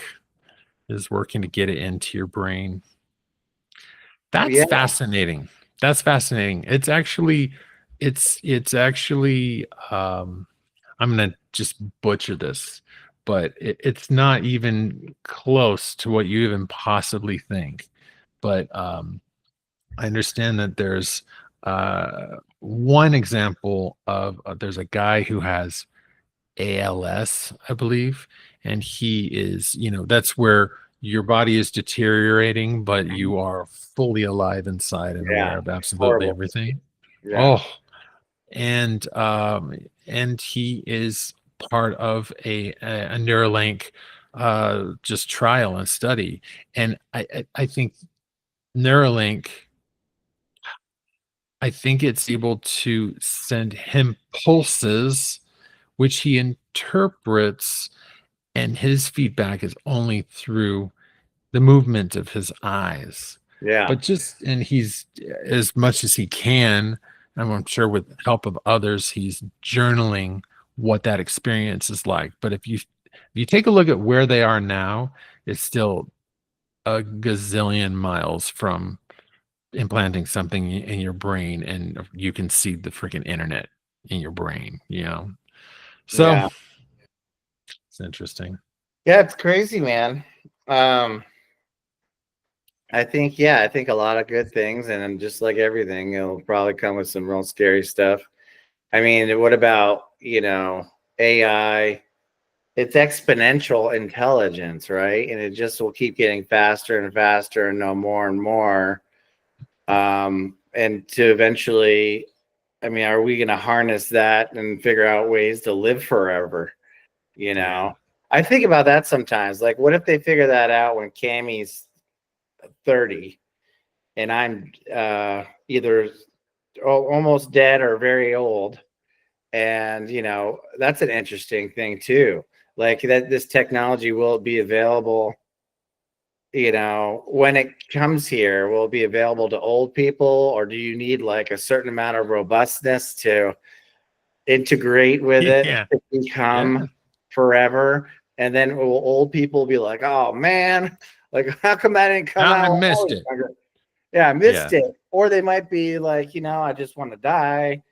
is working to get it into your brain. That's Yeah. fascinating. That's fascinating. It's actually, I'm going to just butcher this, but it's not even close to what you even possibly think. But I understand that there's one example of there's a guy who has ALS, I believe, and he is, you know, that's where your body is deteriorating, but you are fully alive inside and aware Yeah. of absolutely Horrible. everything. Yeah. Oh, and he is part of a Neuralink just trial and study, and I think Neuralink. I think it's able to send him pulses, which he interprets, and his feedback is only through the movement of his eyes. Yeah. But just, and he's as much as he can, and I'm sure with the help of others, he's journaling what that experience is like. But if you take a look at where they are now, it's still a gazillion miles from implanting something in your brain and you can see the freaking internet in your brain, you know? So Yeah. it's interesting. Yeah. It's crazy, man. I think, I think a lot of good things, and then just like everything, it'll probably come with some real scary stuff. I mean, what about, AI? It's exponential intelligence, right? And it just will keep getting faster and faster and know more and more. And to eventually, I mean, are we going to harness that and figure out ways to live forever? You know, Yeah. I think about that sometimes. Like, what if they figure that out when Cammy's 30 and I'm either almost dead or very old? And that's an interesting thing too. Like, that this technology will be available, when it comes here, will it be available to old people, or do you need like a certain amount of robustness to integrate with it Yeah. to Yeah. become forever? And then will old people be like, oh man, like, how come that didn't come I out when I missed was it. younger? Yeah, I missed Yeah. it. Or they might be like, I just want to die.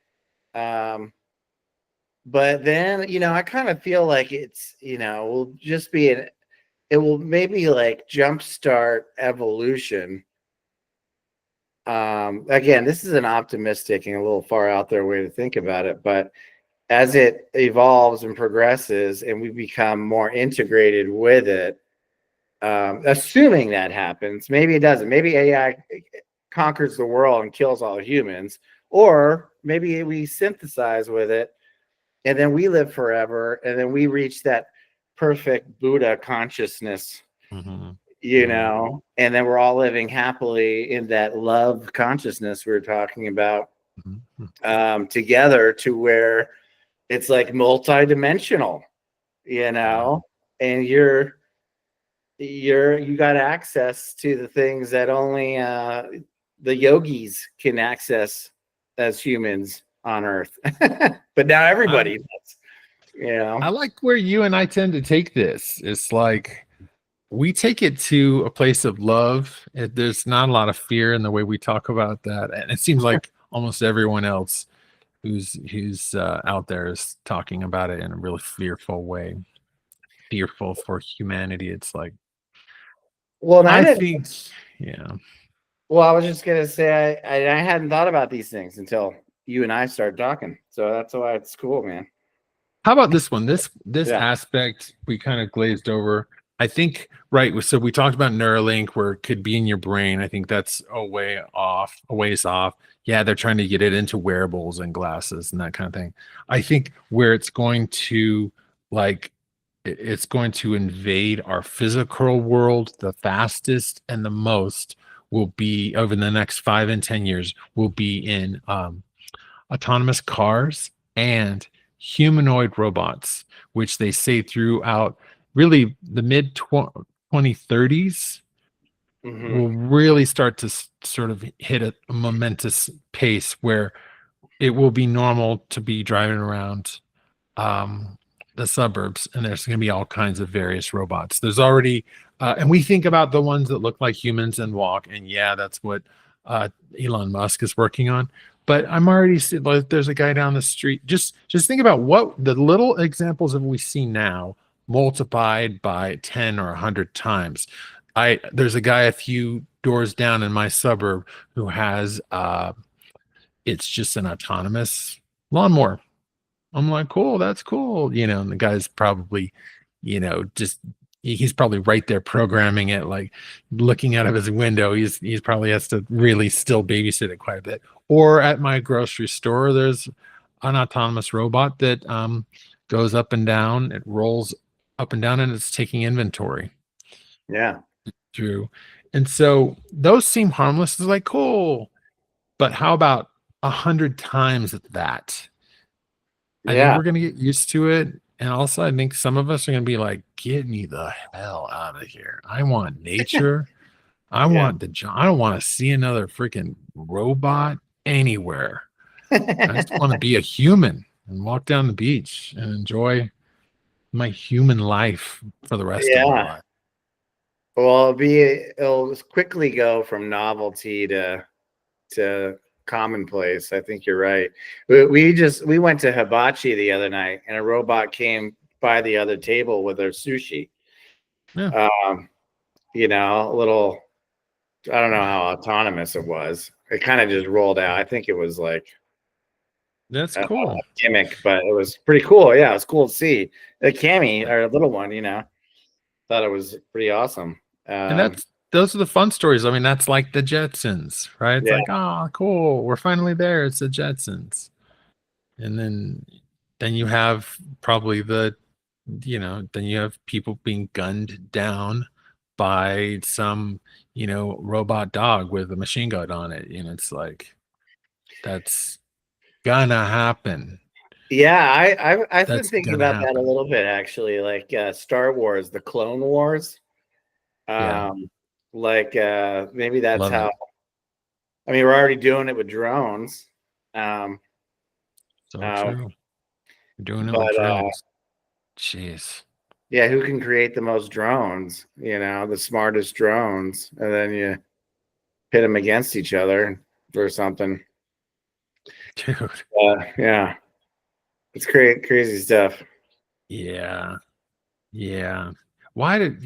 But then, I kind of feel like it's, will just be it will maybe like jumpstart evolution. Again, this is an optimistic and a little far out there way to think about it, but as it evolves and progresses and we become more integrated with it, assuming that happens, maybe it doesn't. Maybe AI conquers the world and kills all humans, or maybe we synthesize with it and then we live forever, and then we reach that perfect Buddha consciousness, Mm-hmm. and then we're all living happily in that love consciousness we were talking about, Mm-hmm. together, to where it's like multidimensional, Yeah. and you got access to the things that only the yogis can access as humans on Earth. But now I, everybody does. I like where you and I tend to take this. It's like we take it to a place of love. There's not a lot of fear in the way we talk about that. And it seems like almost everyone else who's out there is talking about it in a really fearful way, fearful for humanity. It's like, Well, and I I didn't. think, yeah. Well, I was just gonna say I hadn't thought about these things until you and I started talking. So that's why it's cool, man. How about this one? This Yeah. aspect we kind of glazed over. I think, right. So we talked about Neuralink, where it could be in your brain. I think that's a ways off. Yeah, they're trying to get it into wearables and glasses and that kind of thing. I think where it's going to like it's going to invade our physical world the fastest and the most will be over the next 5 and 10 years will be in autonomous cars and humanoid robots, which they say throughout really the mid 2030s Hmm. will really start to sort of hit a momentous pace where it will be normal to be driving around um, the suburbs, and there's going to be all kinds of various robots. There's already, and we think about the ones that look like humans and walk, and yeah, that's what Elon Musk is working on. But I'm already seeing like there's a guy down the street. Just think about what the little examples of we see now multiplied by 10 or 100 times. There's a guy a few doors down in my suburb who has it's just an autonomous lawnmower. I'm like, cool, that's cool. And the guy's probably, just he's probably right there programming it, like looking out of his window. He's probably has to really still babysit it quite a bit. Or at my grocery store, there's an autonomous robot that goes up and down, it rolls up and down, and it's taking inventory Yeah. through. And so those seem harmless. It's like, cool. But how about 100 times that? I think Yeah. we're gonna get used to it. And also, I think some of us are gonna be like, "Get me the hell out of here! I want nature. I Yeah. want I don't want to see another freaking robot anywhere. I just want to be a human and walk down the beach and enjoy my human life for the rest of my Yeah. life." Well, it'll quickly go from novelty to commonplace. I think you're right. We went to Hibachi the other night, and a robot came by the other table with our sushi. Yeah, Um, a little. I don't know how autonomous it was. It kind of just rolled out. I think it was like that's a cool. gimmick, but it was pretty cool. Yeah, it was cool to see a Cammy or a little one. Thought it was pretty awesome. And Um, those are the fun stories. I mean, that's like the Jetsons, right? It's yeah, like, oh, cool, we're finally there. It's the Jetsons. And then you have probably then you have people being gunned down by some robot dog with a machine gun on it. It's like that's gonna happen. yeah. I've been That's thinking gonna about that a happen. little bit actually. Like Star Wars, the Clone Wars. Yeah, Um, like maybe that's love how. it. I mean, we're already doing it with drones. Um, So uh, true. We're doing it with but drones. Jeez. yeah, who can create the most drones? The smartest drones, and then you pit them against each other or something. Dude. Yeah, it's crazy stuff. Yeah. Yeah. Why did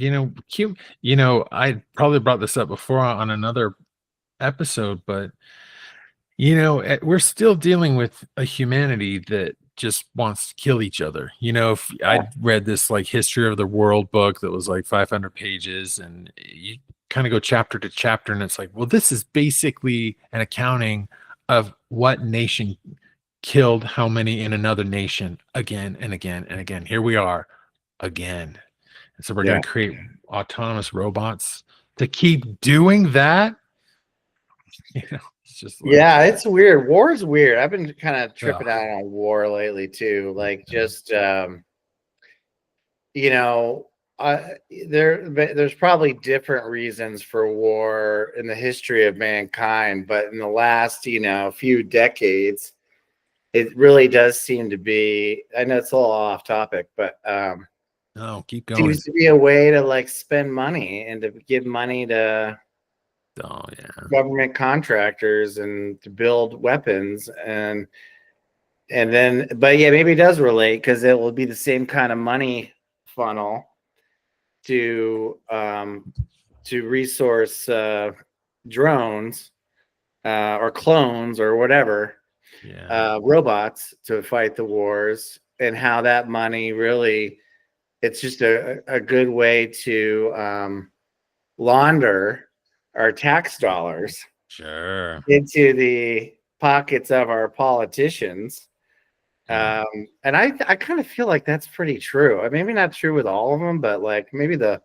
I probably brought this up before on another episode, but we're still dealing with a humanity that just wants to kill each other. If Yeah. I read this like history of the world book that was like 500 pages, and you kind of go chapter to chapter, and it's like, well, this is basically an accounting of what nation killed how many in another nation again and again and again. Here we are again. And so we're Yeah. going to create autonomous robots to keep doing that. It's just like, Yeah, it's weird. War is weird. I've been kind of ugh, tripping out on war lately too. Like yeah. just you know, there's probably different reasons for war in the history of mankind, but in the last, few decades, it really does seem to be, I know it's a little off topic, but No, keep going. seems to be a way to like spend money and to give money to Oh yeah. government contractors and to build weapons. And And then, but yeah, maybe it does relate because it will be the same kind of money funnel to resource drones or clones or whatever, robots to fight the wars, and how that money really, it's just a good way to launder our tax dollars into the pockets of our politicians. And I kind of feel like that's pretty true. Maybe not true with all of them, but like maybe the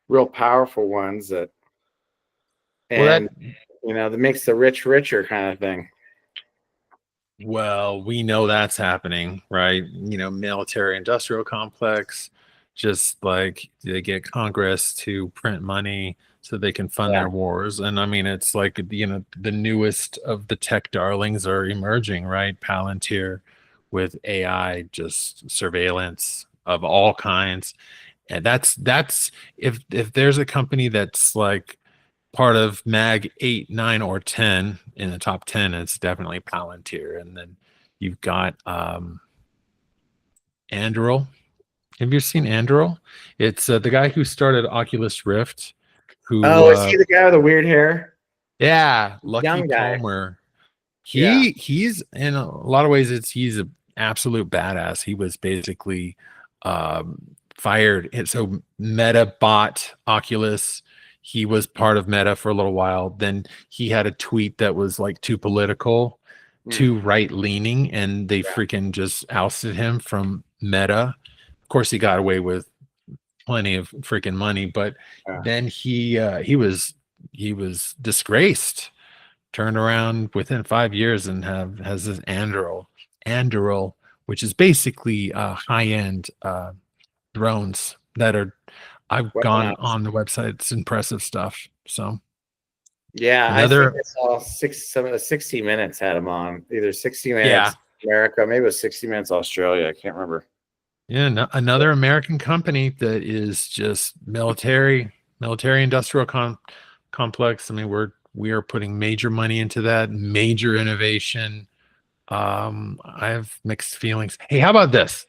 real powerful ones that, and that makes the rich richer kind of thing. Well, we know that's happening, right? Military industrial complex, just like they get Congress to print money so they can fund their wars. And it's like, the newest of the tech darlings are emerging, right? Palantir with AI, just surveillance of all kinds. And that's if there's a company that's like part of mag 8, 9, or 10 in the top 10, it's definitely Palantir. And then you've got Anduril. Have you seen Anduril? It's the guy who started Oculus Rift. Is he the guy with the weird hair? Yeah, Lucky Young guy. Palmer. He's in a lot of ways, he's an absolute badass. He was basically fired. And so Meta bought Oculus. He was part of Meta for a little while. Then he had a tweet that was like too political, too right leaning, and they freaking just ousted him from Meta. Of course, he got away with plenty of freaking money, but then he was disgraced, turned around within 5 years, and has this Anduril, which is basically high-end drones that are. I've gone on the website. It's impressive stuff. So I think I saw 60 Minutes had him on, either 60 Minutes America, maybe it was 60 Minutes Australia. I can't remember. Yeah, another American company that is just military industrial complex. We are putting major money into that, major innovation. I have mixed feelings. Hey, how about this?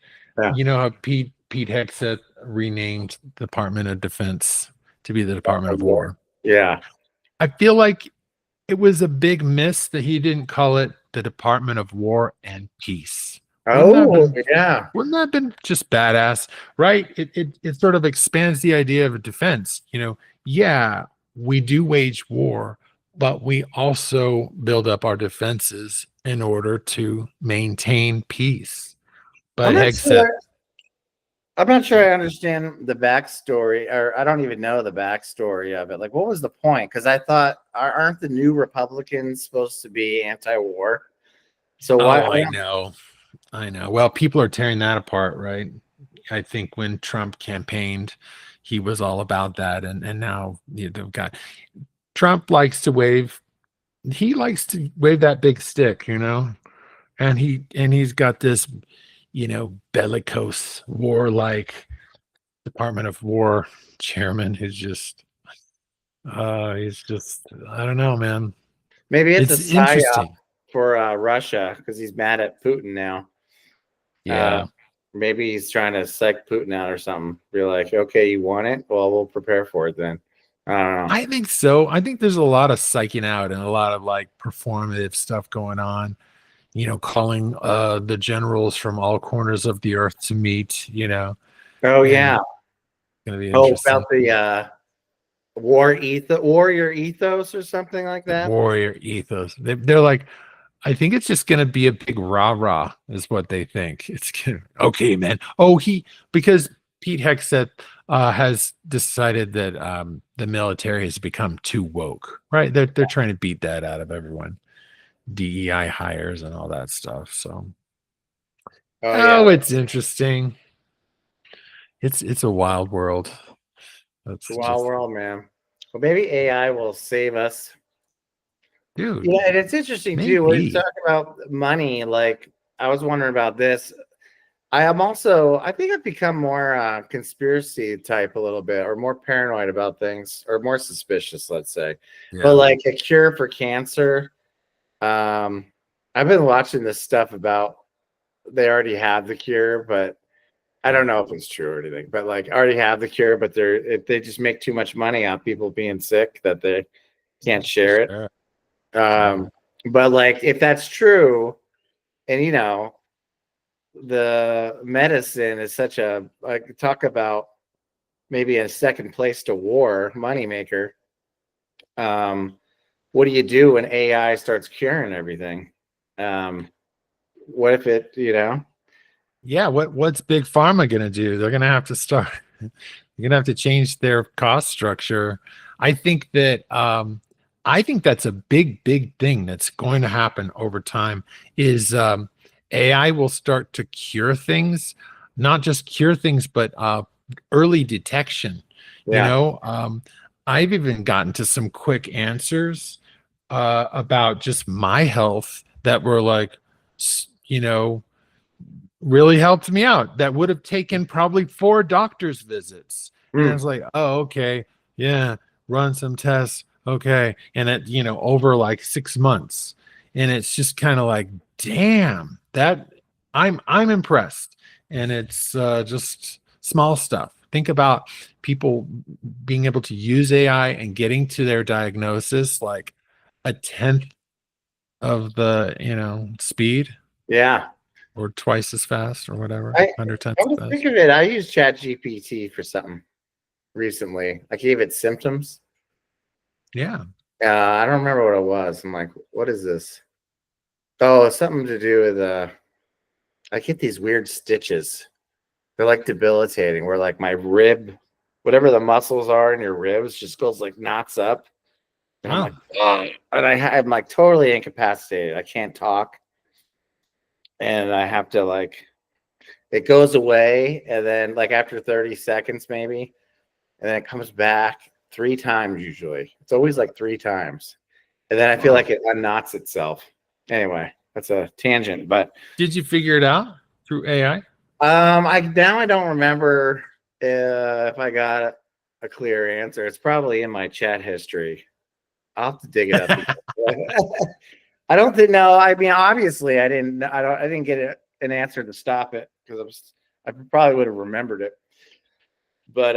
You know how Pete Hegseth renamed the Department of Defense to be the Department of War? Yeah. I feel like it was a big miss that he didn't call it the Department of War and Peace. Wouldn't that have been just badass, right? It sort of expands the idea of defense. We do wage war, but we also build up our defenses in order to maintain peace. But I'm not sure I understand the backstory, or I don't even know the backstory of it. Like, what was the point? Because I thought, aren't the new Republicans supposed to be anti-war? So why? I know. Well, people are tearing that apart, right? I think when Trump campaigned, he was all about that, and now they've got Trump likes to wave. He likes to wave that big stick, and he's got this, bellicose, warlike Department of War chairman who's just, he's just, I don't know, man. Maybe it's a psyop for Russia because he's mad at Putin now. Yeah. Maybe he's trying to psych Putin out or something. Be like, okay, you want it? Well, we'll prepare for it then. I don't know. I think so. I think there's a lot of psyching out and a lot of like performative stuff going on. Calling the generals from all corners of the earth to meet. Oh yeah. It's gonna be interesting. About the warrior ethos or something like that. Warrior ethos. They're like, I think it's just gonna be a big rah-rah, is what they think. It's okay, man. Because Pete Hegseth has decided that the military has become too woke, right? They're trying to beat that out of everyone. DEI hires and all that stuff. So it's interesting. It's a wild world. It's a wild world, man. Well, maybe AI will save us. Dude. Yeah, and it's interesting too when you talk about money. Like, I was wondering about this. I think I've become more conspiracy type a little bit, or more paranoid about things, or more suspicious, let's say. But like a cure for cancer, I've been watching this stuff about they already have the cure, but I don't know if it's true or anything, but like already have the cure, but they just make too much money on people being sick that they can't share it. Sure. But like if that's true, and the medicine is such a like talk about maybe a second place to war moneymaker. What do you do when AI starts curing everything? What if it, Yeah, what's big pharma going to do? They're going to have to start you're going to have to change their cost structure. I think that that's a big thing that's going to happen over time is AI will start to cure things, not just cure things, but early detection. yeah. I've even gotten to some quick answers about just my health that were like, really helped me out. That would have taken probably 4 doctor's visits. And I Mm. was like, oh, okay. Yeah. Run some tests. Okay. And it, over like 6 months. And it's just kind of like, damn, that I'm impressed. And it's just small stuff. Think about people being able to use AI and getting to their diagnosis like a tenth of the, speed Yeah. or twice as fast or whatever, I 100 times I as was fast. thinking of it. I used Chat GPT for something recently. I gave it symptoms. Yeah. I don't remember what it was. I'm like, what is this? Oh, it's something to do with I get these weird stitches. They're like debilitating, where like my rib, whatever the muscles are in your ribs, just goes like knots up. And I'm Oh, like, oh, and I'm like totally incapacitated. I can't talk. And I have to like, it goes away. And then like after 30 seconds, maybe, and then it comes back 3 times usually. It's always like 3 times. And then I feel wow. like it unknots itself. Anyway, that's a tangent, but Did you figure it out through AI? I don't remember if I got a clear answer. It's probably in my chat history. I'll have to dig it up again. I don't think no. I mean, obviously, I didn't get an answer to stop it because I probably would have remembered it. But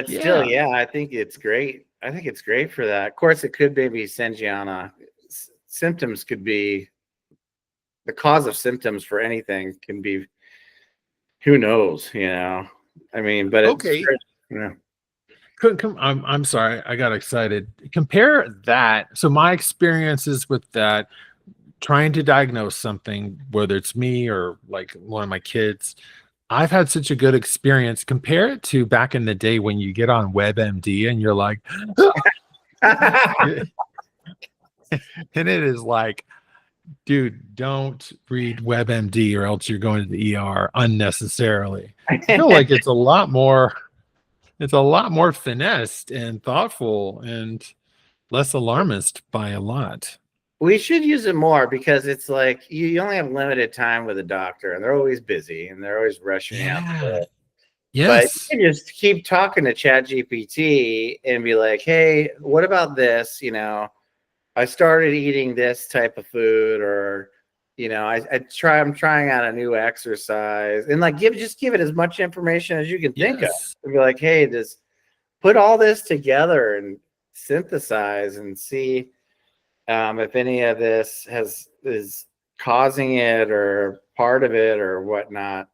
still, Yeah. yeah, I think it's great. I think it's great for that. Of course, it could maybe send you on symptoms could be the cause of symptoms for anything can be who knows, I mean, but it's Okay. yeah. I'm sorry. I got excited. Compare that. So my experiences with that, trying to diagnose something, whether it's me or like one of my kids, I've had such a good experience. Compare it to back in the day when you get on WebMD and you're like, and it is like, dude, don't read WebMD or else you're going to the ER unnecessarily. I feel like it's a lot more finessed and thoughtful and less alarmist by a lot. We should use it more because it's like you only have limited time with a doctor and they're always busy and they're always rushing you out the Yeah. door. But Yes. you can just keep talking to Chat GPT and be like, hey, what about this? I started eating this type of food, or I'm trying out a new exercise, and like give it as much information as you can think of. Yes. And be like, hey, just put all this together and synthesize and see if any of this is causing it or part of it or whatnot.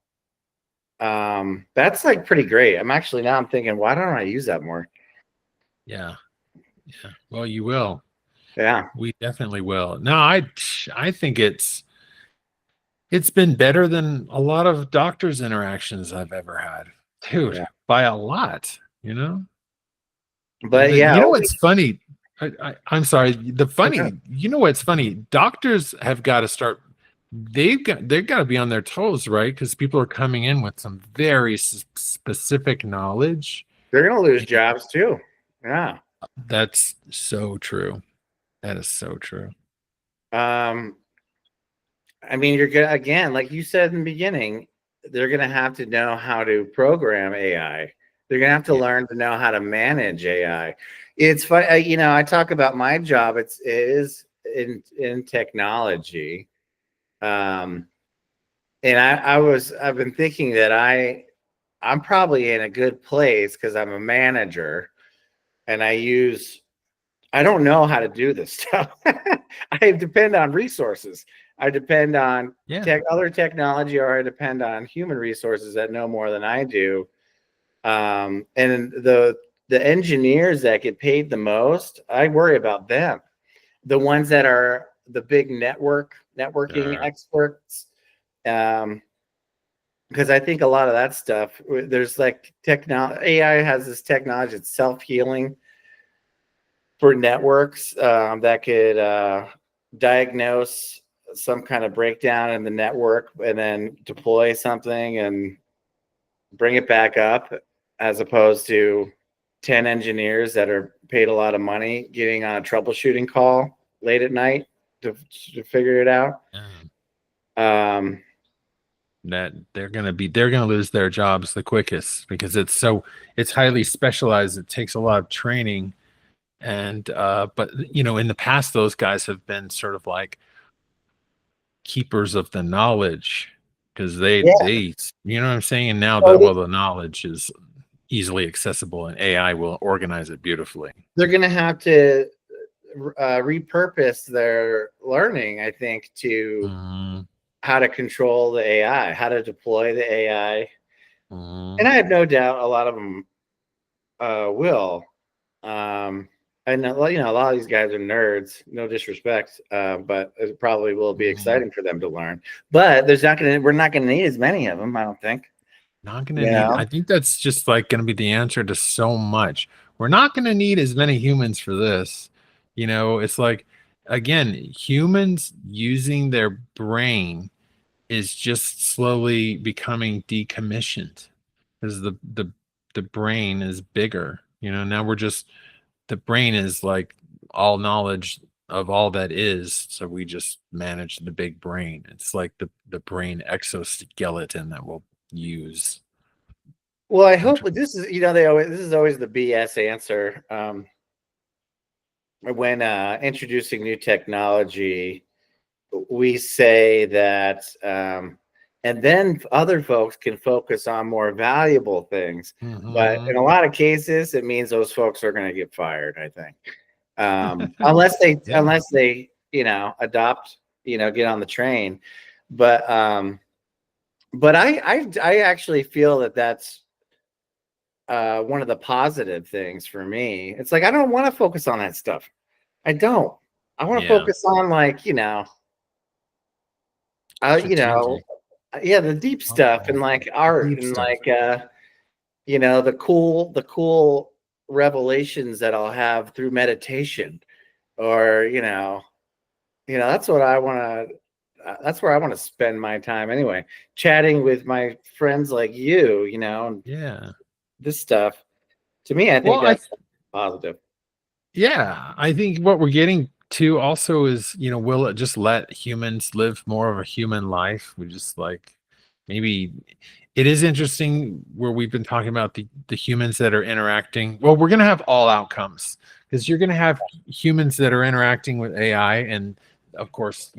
That's like pretty great. I'm thinking, why don't I use that more? Yeah. Yeah. Well, you will. Yeah. We definitely will. No, I think it's been better than a lot of doctors' interactions I've ever had. Dude, Yeah. by a lot, you know? But yeah, What's funny? I'm sorry. You know what's funny? Doctors have got to start. They've got to be on their toes, right? Because people are coming in with some very specific knowledge. they're gonna lose jobs too. Yeah. That's so true. That is so true. Um, I mean, you're gonna again, like you said in the beginning, they're gonna have to know how to program AI. They're gonna have to Yeah. learn to know how to manage AI. It's fun, I talk about my job. It is in technology, And I've been thinking that I'm probably in a good place because I'm a manager and I don't know how to do this stuff. I depend on resources. I depend on other technology, or I depend on human resources that know more than I do. And the engineers that get paid the most, I worry about them. The ones that are the big networking experts. Because I think a lot of that stuff, there's like AI has this technology, it's self-healing for networks that could diagnose some kind of breakdown in the network and then deploy something and bring it back up, as opposed to 10 engineers that are paid a lot of money getting on a troubleshooting call late at night to figure it out. That they're gonna lose their jobs the quickest because it's highly specialized. It takes a lot of training. And but in the past, those guys have been sort of like keepers of the knowledge because they you know what I'm saying. And now the knowledge is easily accessible and AI will organize it beautifully. They're gonna have to repurpose their learning, I think, to how to control the AI, how to deploy the AI. And I have no doubt a lot of them will. And a lot of these guys are nerds, no disrespect, but it probably will be exciting for them to learn. But we're not gonna need as many of them, I don't think. Not gonna need. I think that's just like gonna be the answer to so much. We're not gonna need as many humans for this. It's like, again, humans using their brain is just slowly becoming decommissioned because the brain is bigger. Now the brain is like all knowledge of all that is, so we just manage the big brain. It's like the brain exoskeleton that we'll use. Well, I hope this is this is always the BS answer when introducing new technology. We say that and then other folks can focus on more valuable things. But in a lot of cases, it means those folks are going to get fired, I think. Unless they adopt, get on the train. But I actually feel that that's one of the positive things for me. It's like I don't want to focus on that stuff. I don't. I want to focus on the deep stuff and like art and like the cool revelations that I'll have through meditation, or that's what I want to. That's where I want to spend my time anyway, chatting with my friends like you. This stuff to me, I think that's positive. Yeah, I think what we're getting to also is, will it just let humans live more of a human life? We just like, maybe it is interesting where we've been talking about the humans that are interacting. Well, we're going to have all outcomes because you're going to have humans that are interacting with AI and of course,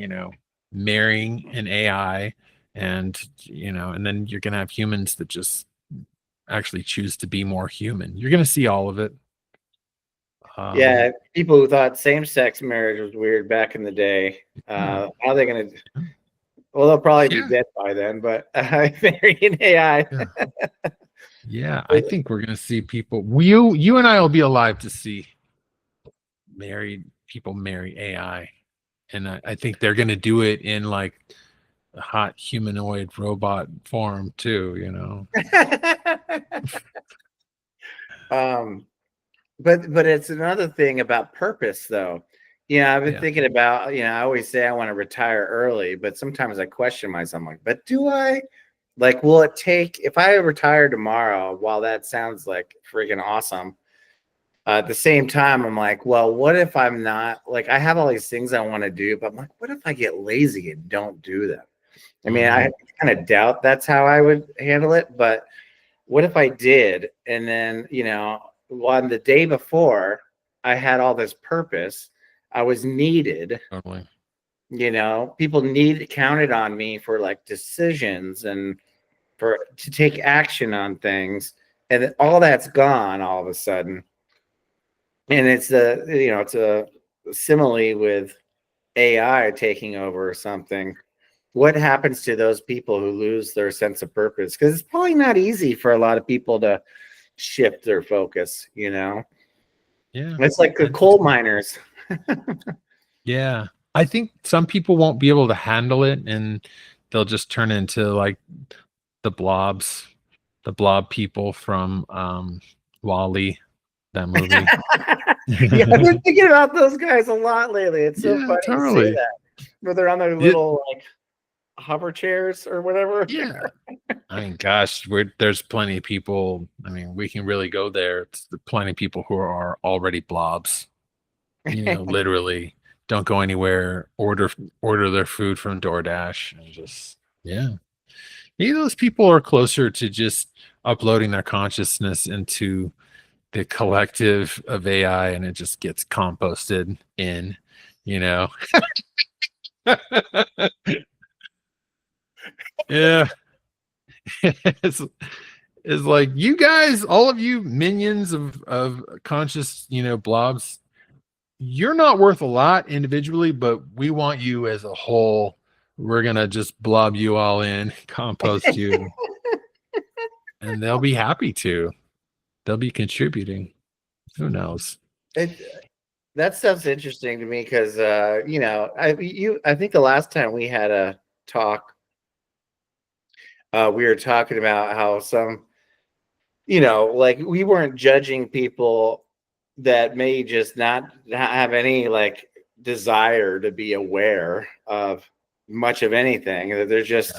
marrying an AI and then you're going to have humans that just actually choose to be more human. You're going to see all of it. People who thought same-sex marriage was weird back in the day, how are they going to? Well, they'll probably be dead by then. But marrying AI. I think we're going to see people. You and I will be alive to see married people marry AI, and I think they're going to do it in like a hot humanoid robot form too. But it's another thing about purpose, though. I've been thinking about, I always say I want to retire early, but sometimes I question myself, like, but do I? Like, will it take, if I retire tomorrow, while that sounds like freaking awesome, at the same time, I'm like, well, what if I'm not, like, I have all these things I want to do, but I'm like, what if I get lazy and don't do them? I mean, I kind of doubt that's how I would handle it, but what if I did? And then, on the day before I had all this purpose, I was needed. Totally. People counted on me for like decisions and to take action on things, and all that's gone all of a sudden. And it's a simile with AI taking over or something. What happens to those people who lose their sense of purpose? Because it's probably not easy for a lot of people to shift their focus. Yeah, it's like the coal miners. Yeah, I think some people won't be able to handle it, and they'll just turn into like the blob people from Wall-E, that movie. Yeah, I've been thinking about those guys a lot lately. It's so funny to say that, where they're on their little like hover chairs or whatever. Yeah, I mean, gosh, there's plenty of people. I mean, we can really go there. It's plenty of people who are already blobs. Literally don't go anywhere. Order their food from DoorDash, and just maybe those people are closer to just uploading their consciousness into the collective of AI, and it just gets composted in. Yeah. It's like, you guys, all of you minions of conscious, blobs, you're not worth a lot individually, but we want you as a whole. We're gonna just blob you all in, compost you, and they'll be happy to. They'll be contributing. Who knows? That stuff's interesting to me because I think the last time we had a talk, we were talking about how some, like we weren't judging people that may just not have any like desire to be aware of much of anything. They're just,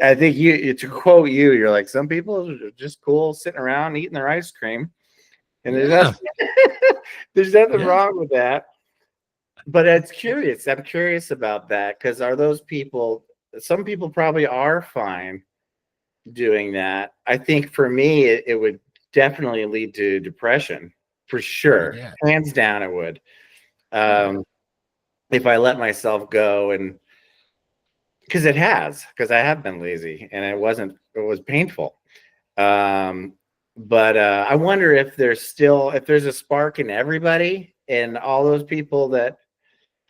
I think to quote you, you're like, some people are just cool sitting around eating their ice cream. And there's nothing wrong with that. But it's curious. I'm curious about that, because are those people, some people probably are fine doing that. I think for me, it would definitely lead to depression, for sure. Hands down, it would. If I let myself go, and because I have been lazy, and it was painful. But I wonder if there's a spark in everybody, and all those people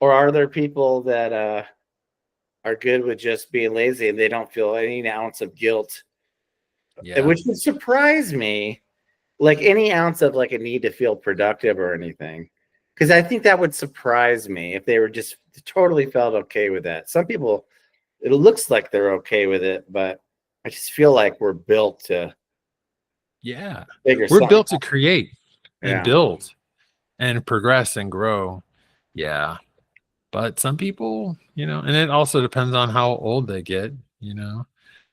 or are there people that are good with just being lazy and they don't feel any ounce of guilt? Which would surprise me, like any ounce of like a need to feel productive or anything. Because I think that would surprise me if they were just totally felt okay with that. Some people, it looks like they're okay with it, but I just feel like we're built to we're built to create and build and progress and grow. But some people, and it also depends on how old they get.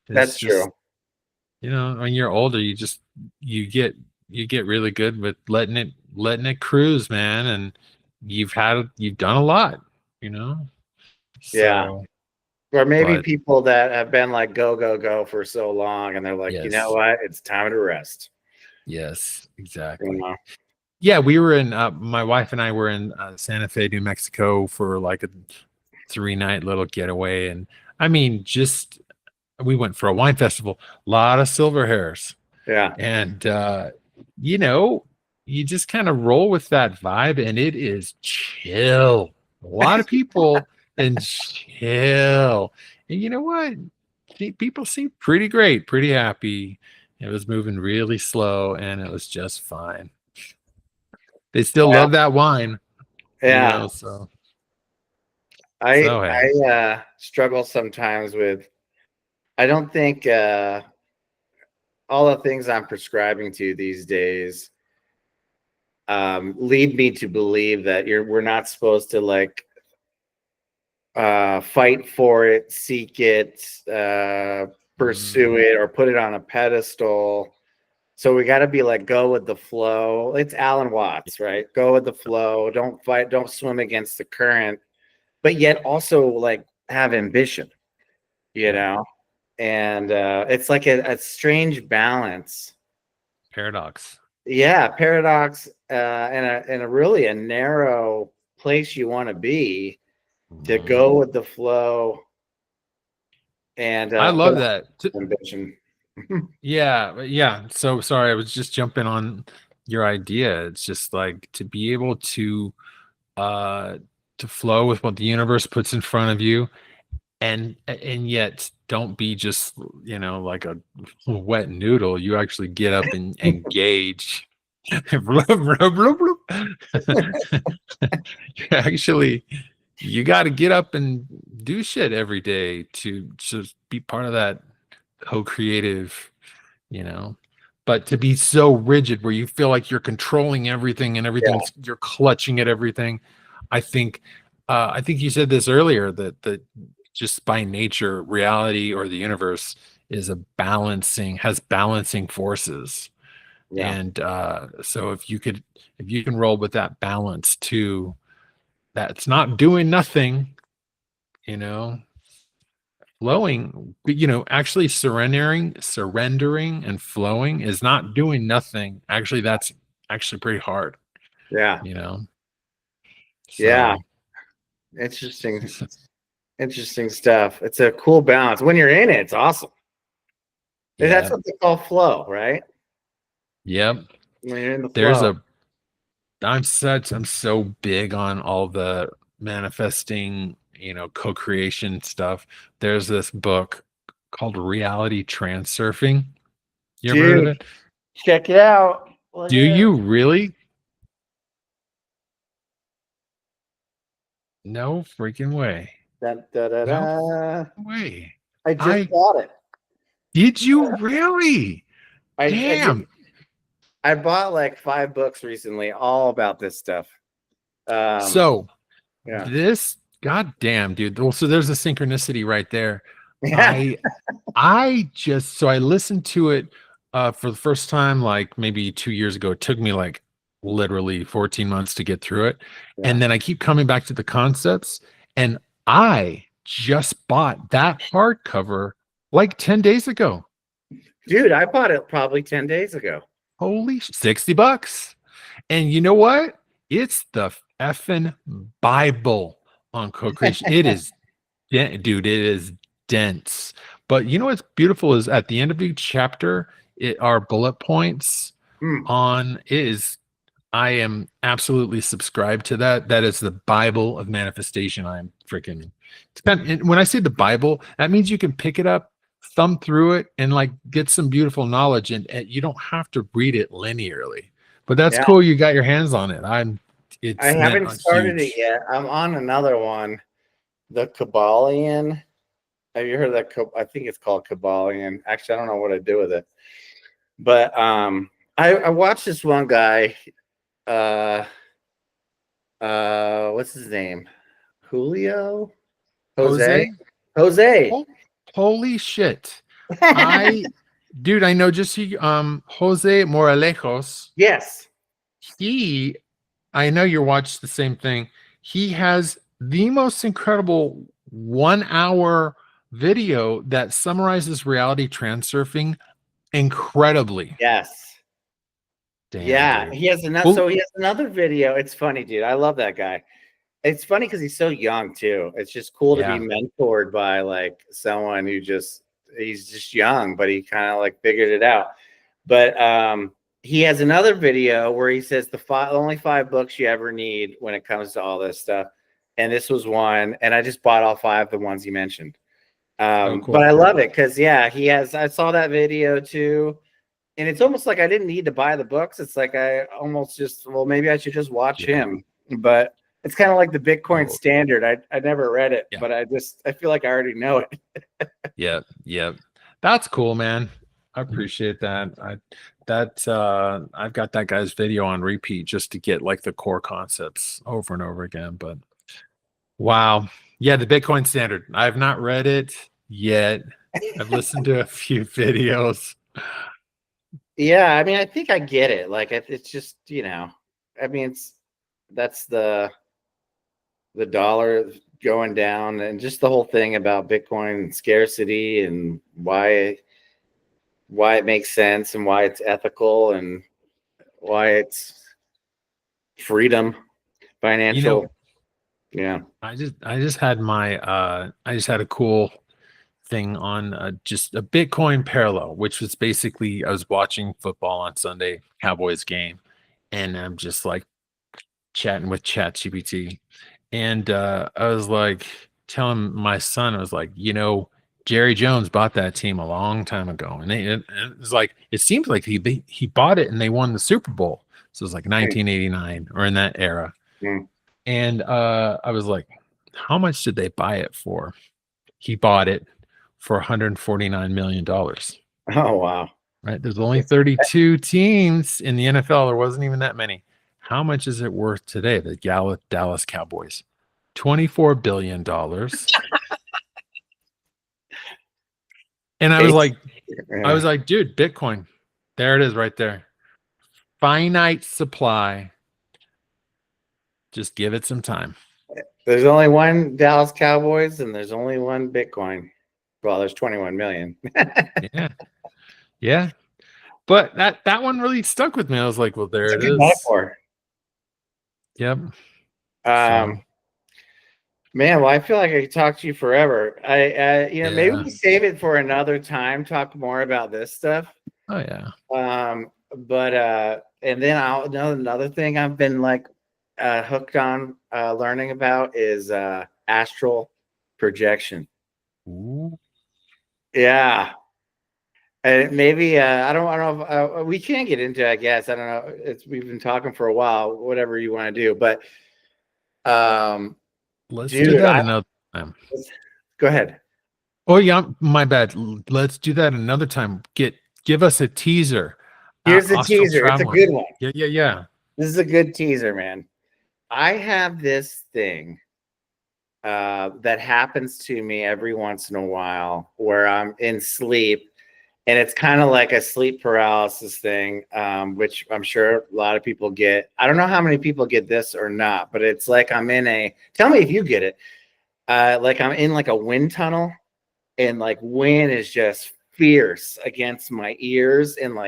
That's true. When you're older, you get really good with letting it cruise, man, and you've done a lot. So, or maybe people that have been like go go go for so long, and they're like, you know what, it's time to rest. Yes, exactly. Yeah, we were in my wife and I were in Santa Fe, New Mexico for like a 3-night little getaway, and I mean, we went for a wine festival, a lot of silver hairs. And you just kind of roll with that vibe, and it is chill. A lot of people and chill. And you know what? People seem pretty great, pretty happy. It was moving really slow, and it was just fine. They still love that wine. So I struggle sometimes with, I don't think all the things I'm prescribing to these days lead me to believe that we're not supposed to like fight for it, seek it, pursue it, or put it on a pedestal. So we got to be like, go with the flow. It's Alan Watts, right? Go with the flow. Don't fight. Don't swim against the current, but yet also like have ambition, and it's like a strange balance. Paradox. Paradox, and a really a narrow place you want to be. to go with the flow, and I love that. ambition. Yeah. So sorry, I was just jumping on your idea. It's just like to be able uh to flow with what the universe puts in front of you, and yet don't be just, like a wet noodle. You actually get up and engage. Actually, you got to get up and do shit every day to just be part of that co-creative, you know. But to be so rigid where you feel like you're controlling everything and Yeah, everything's you're clutching at everything. I think I think you said this earlier that just by nature reality or the universe is has balancing forces. yeah, And so if you can roll with that balance too, that's not doing nothing, you know, flowing, actually surrendering and flowing is not doing nothing. Actually, that's actually pretty hard, yeah, you know. yeah. So Interesting, interesting stuff. It's a cool balance. When you're in it, it's awesome. That's yeah, what they call flow, right? yep. When you're in the There's flow. a I'm so big on all the manifesting, co-creation stuff. There's this book called Reality Transurfing. You ever heard of Dude, it? check it out. Look Do at it. you really? No freaking way. Da, da, da, No da. way. I just I bought it. did you really? I did. Damn. I bought like 5 books recently, all about this stuff. Um, So yeah, this goddamn dude. Well, so there's a synchronicity right there. yeah, I I listened to it for the first time like maybe 2 years ago. It took me like literally 14 months to get through it. yeah. And then I keep coming back to the concepts, and I just bought that hardcover like 10 days ago. Dude, I bought it probably 10 days ago. Holy $60. And you know what? It's the effing Bible on co-creation. It is, dude, it is dense. But you know what's beautiful is at the end of each chapter, it are bullet points Hmm, on is I am absolutely subscribed to that. That is the Bible of manifestation. I'm freaking it's kind of, and when I say the Bible, that means you can pick it up, thumb through it, and like get some beautiful knowledge. And you don't have to read it linearly. But that's yeah, cool. You got your hands on it. I It's meant haven't started it huge. yet. I'm on another one, the Kabbalion. Have you heard of that? I think it's called Kabbalion. Actually, I don't know what I do with it. But I watched this one guy. Uh, what's his name? Julio? Jose? Jose, Jose. oh, holy shit. I dude, I know just Jose Moralejos. Yes. He I know you watched the same thing. He has the most incredible 1 hour video that summarizes reality transurfing incredibly. Yes. Damn, Yeah. dude. He has another. Well, So he has another video. It's funny, dude. I love that guy. It's funny because he's so young too. It's just cool to be yeah, mentored by like someone who he's just young, but he kind of like figured it out. But he has another video where he says only 5 books you ever need when it comes to all this stuff. And this was one, and I just bought all 5 of the ones he mentioned. oh But cool. I love it because yeah, I saw that video too. And it's almost like I didn't need to buy the books. It's like I almost maybe I should just watch Yeah. him. But it's kind of like the Bitcoin Oh, Standard. I never read it, yeah. but I feel like I already know it. Yeah. Yeah. That's cool, man. I appreciate that. I've got that guy's video on repeat just to get like the core concepts over and over again. But wow. Yeah, the Bitcoin Standard. I have not read it yet. I've listened to a few videos. Yeah, I mean, I think I get it. Like it's just, I mean, that's the dollar going down and just the whole thing about Bitcoin and scarcity and why it makes sense and why it's ethical and why it's freedom, You know, financial Yeah. I just had I just had a cool thing on just a Bitcoin parallel, which was basically I was watching football on Sunday, Cowboys game, and I'm just like chatting with ChatGPT, and I was like telling my son, I was like, Jerry Jones bought that team a long time ago, and it was like it seems like he bought it and they won the Super Bowl, so it was like 1989 or in that era, Mm. and I was like, how much did they buy it for? He bought it for $149 million. Oh, wow. Right? There's only 32 teams in the NFL. There wasn't even that many. How much is it worth today? The Dallas Cowboys, $24 billion. And I was Yeah. like, dude, Bitcoin. There it is right there. Finite supply. Just give it some time. There's only one Dallas Cowboys and there's only one Bitcoin. Well, there's 21 million. Yeah. Yeah. But that one really stuck with me. I was like, well, there It's a it good is. metaphor. Yep. Man, well, I feel like I could talk to you forever. Maybe we save it for another time, talk more about this stuff. Oh yeah. And then another thing I've been like hooked on learning about is astral projection. Ooh. Yeah. And maybe I don't know if we can't get into it, I guess. I don't know. We've been talking for a while, whatever you want to do. But Let's dude, do that another time. Go ahead. Oh yeah, my bad. Let's do that another time. Give us a teaser. Here's the Astral teaser. It's a traveling. good one. Yeah. This is a good teaser, man. I have this thing that happens to me every once in a while where I'm in sleep, and it's kind of like a sleep paralysis thing, which I'm sure a lot of people get. I don't know how many people get this or not, but it's like I'm in a. Tell me if you get it. Like I'm in like a wind tunnel, and like wind is just fierce against my ears, and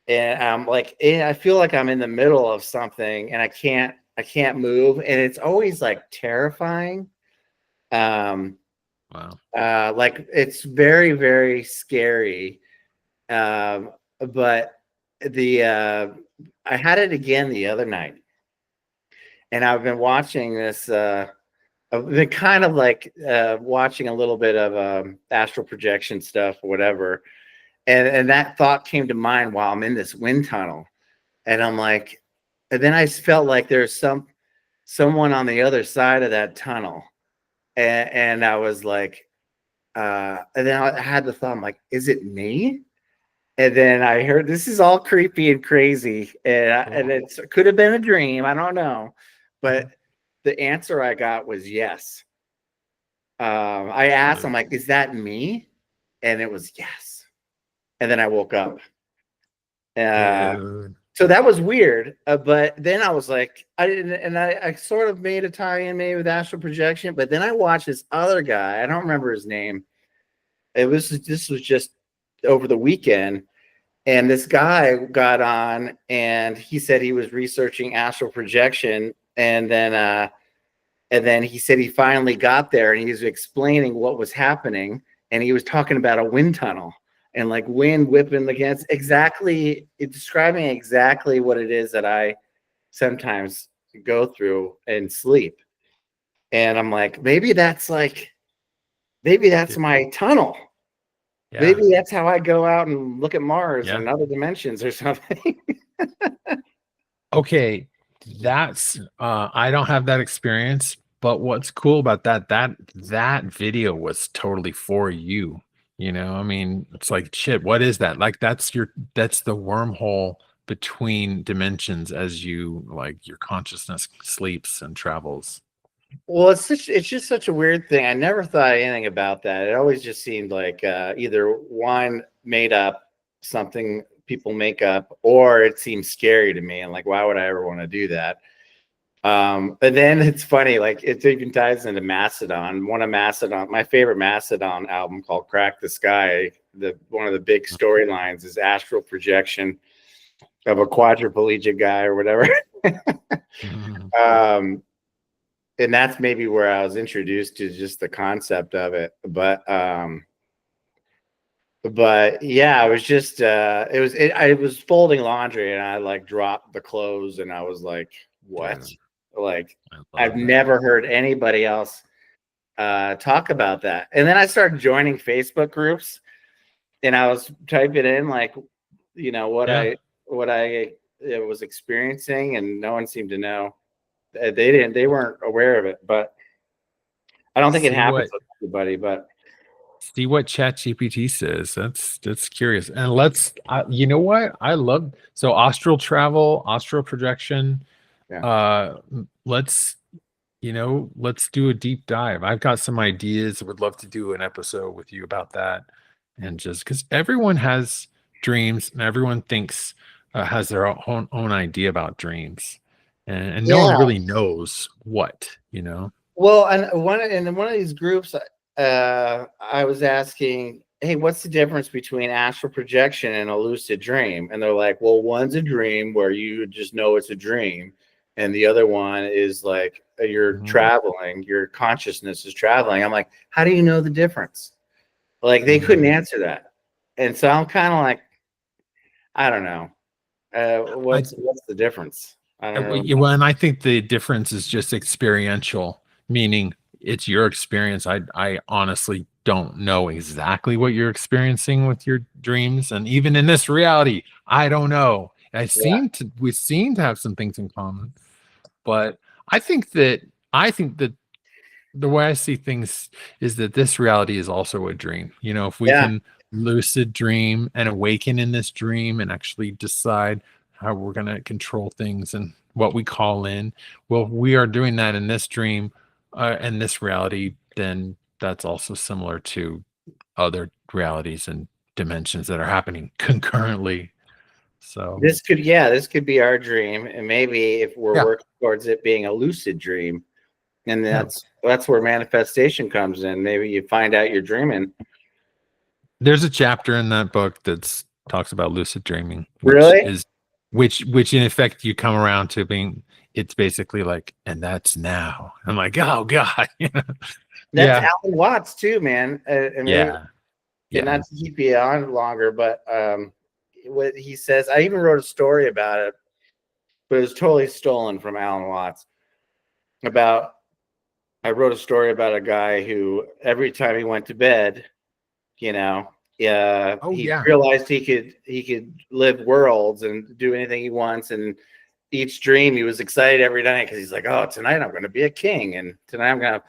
I'm like, I feel like I'm in the middle of something, and I can't move, and it's always like terrifying. Wow. Like it's very, very scary. But I had it again the other night, and I've been watching this. I've been kind of like watching a little bit of astral projection stuff or whatever, and that thought came to mind while I'm in this wind tunnel, and I'm like, and then I felt like there's someone on the other side of that tunnel, and I was like, and then I had the thought, I'm like, is it me? And then I heard this is all creepy and crazy, and it could have been a dream. I don't know, but the answer I got was yes. I asked, I'm like, is that me? And it was yes. And then I woke up. So that was weird. But then I was like, I sort of made a tie-in maybe with astral projection. But then I watched this other guy. I don't remember his name. This was just over the weekend. And this guy got on and he said he was researching astral projection. And then he said he finally got there and he was explaining what was happening. And he was talking about a wind tunnel and like wind whipping against describing exactly what it is that I sometimes go through and sleep. And I'm like, maybe that's my tunnel. Yeah. Maybe that's how I go out and look at Mars and other dimensions or something. Okay. That's I don't have that experience, but what's cool about that video was totally for you. I mean, it's like shit, what is that? Like that's the wormhole between dimensions as you like your consciousness sleeps and travels. Well, it's just such a weird thing. I never thought anything about that. It always just seemed like either one made up something people make up, or it seems scary to me. And like, why would I ever want to do that? But then it's funny, like it even ties into Mastodon. My favorite Mastodon album called Crack the Sky. One of the big storylines is astral projection of a quadriplegic guy or whatever. and that's maybe where I was introduced to just the concept of it. But yeah, I was just I was folding laundry and I like dropped the clothes and I was like, what? Dude, Like I I've love that. never heard anybody else talk about that. And then I started joining Facebook groups and I was typing in like, what Yeah. I was experiencing, and no one seemed to know. They weren't aware of it, but I don't think it See happens what with everybody. But see what ChatGPT says. That's curious. And let's you know what? I love so astral travel, astral projection. yeah, Let's let's do a deep dive. I've got some ideas. Would love to do an episode with you about that. And just because everyone has dreams and everyone thinks has their own idea about dreams. And no one yeah. really knows what. Well, and one of these groups, I was asking, "Hey, what's the difference between astral projection and a lucid dream?" And they're like, "Well, one's a dream where you just know it's a dream, and the other one is like you're Mhm, traveling, your consciousness is traveling." I'm like, "How do you know the difference?" Like they couldn't mhm. answer that, and so I'm kind of like, I don't know, I what's the difference? I don't know. well, and I think the difference is just experiential, meaning it's your experience. I honestly don't know exactly what you're experiencing with your dreams, and even in this reality, I don't know. Yeah, We seem to have some things in common, but I think that the way I see things is that this reality is also a dream. If we yeah. can lucid dream and awaken in this dream and actually decide how we're going to control things and what we call in, well, we are doing that in this dream and this reality, then that's also similar to other realities and dimensions that are happening concurrently. So, This could be our dream, and maybe if we're yeah, working towards it being a lucid dream, and yeah. that's where manifestation comes in. Maybe you find out you're dreaming. There's a chapter in that book that's talks about lucid dreaming, Really? which in effect you come around to being it's basically like, and that's now. I'm like, oh God. That's Yeah. Alan Watts too, man. And maybe Yeah. and Yeah. not to keep you on longer, but what he says, I even wrote a story about it, but it was totally stolen from Alan Watts. About I wrote a story about a guy who every time he went to bed, you know, Oh he yeah. realized he could live worlds and do anything he wants. And each dream, he was excited every night because he's like, "Oh, tonight I'm going to be a king, and tonight I'm going to have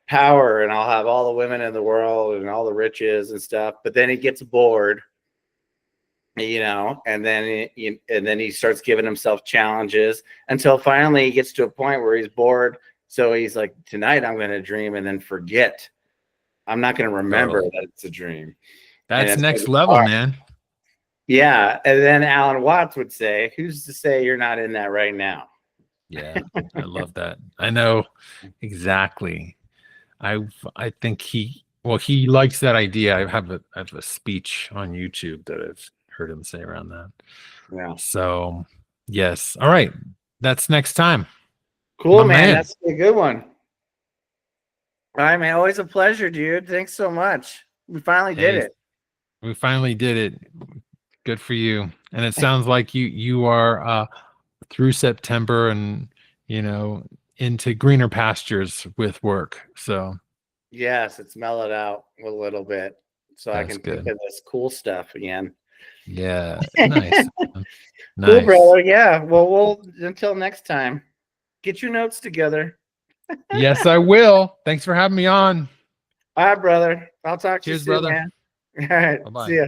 power, and I'll have all the women in the world and all the riches and stuff." But then he gets bored, and then he starts giving himself challenges until finally he gets to a point where he's bored. So he's like, "Tonight I'm going to dream and then forget. I'm not going to remember Totally. that it's a dream." And That's it's next level, man. yeah. And then Alan Watts would say, "Who's to say you're not in that right now?" Yeah. I love that. I know exactly. I think he likes that idea. I have a speech on YouTube that I've heard him say around that. Yeah. So, yes. All right. That's next time. Cool, My man. man. That's a good one. All right, man. Always a pleasure, dude. Thanks so much. We finally did Hey, it. we finally did it. Good for you. And it sounds like you are through September and into greener pastures with work. So, Yes, it's mellowed out a little bit. So I that's can think of good. this cool stuff again. Yeah, nice. Cool, Nice. brother. Yeah. Well, until next time, get your notes together. Yes, I will. Thanks for having me on. All right, brother. I'll talk to you Cheers, soon, brother. man. All right. See Bye-bye. ya.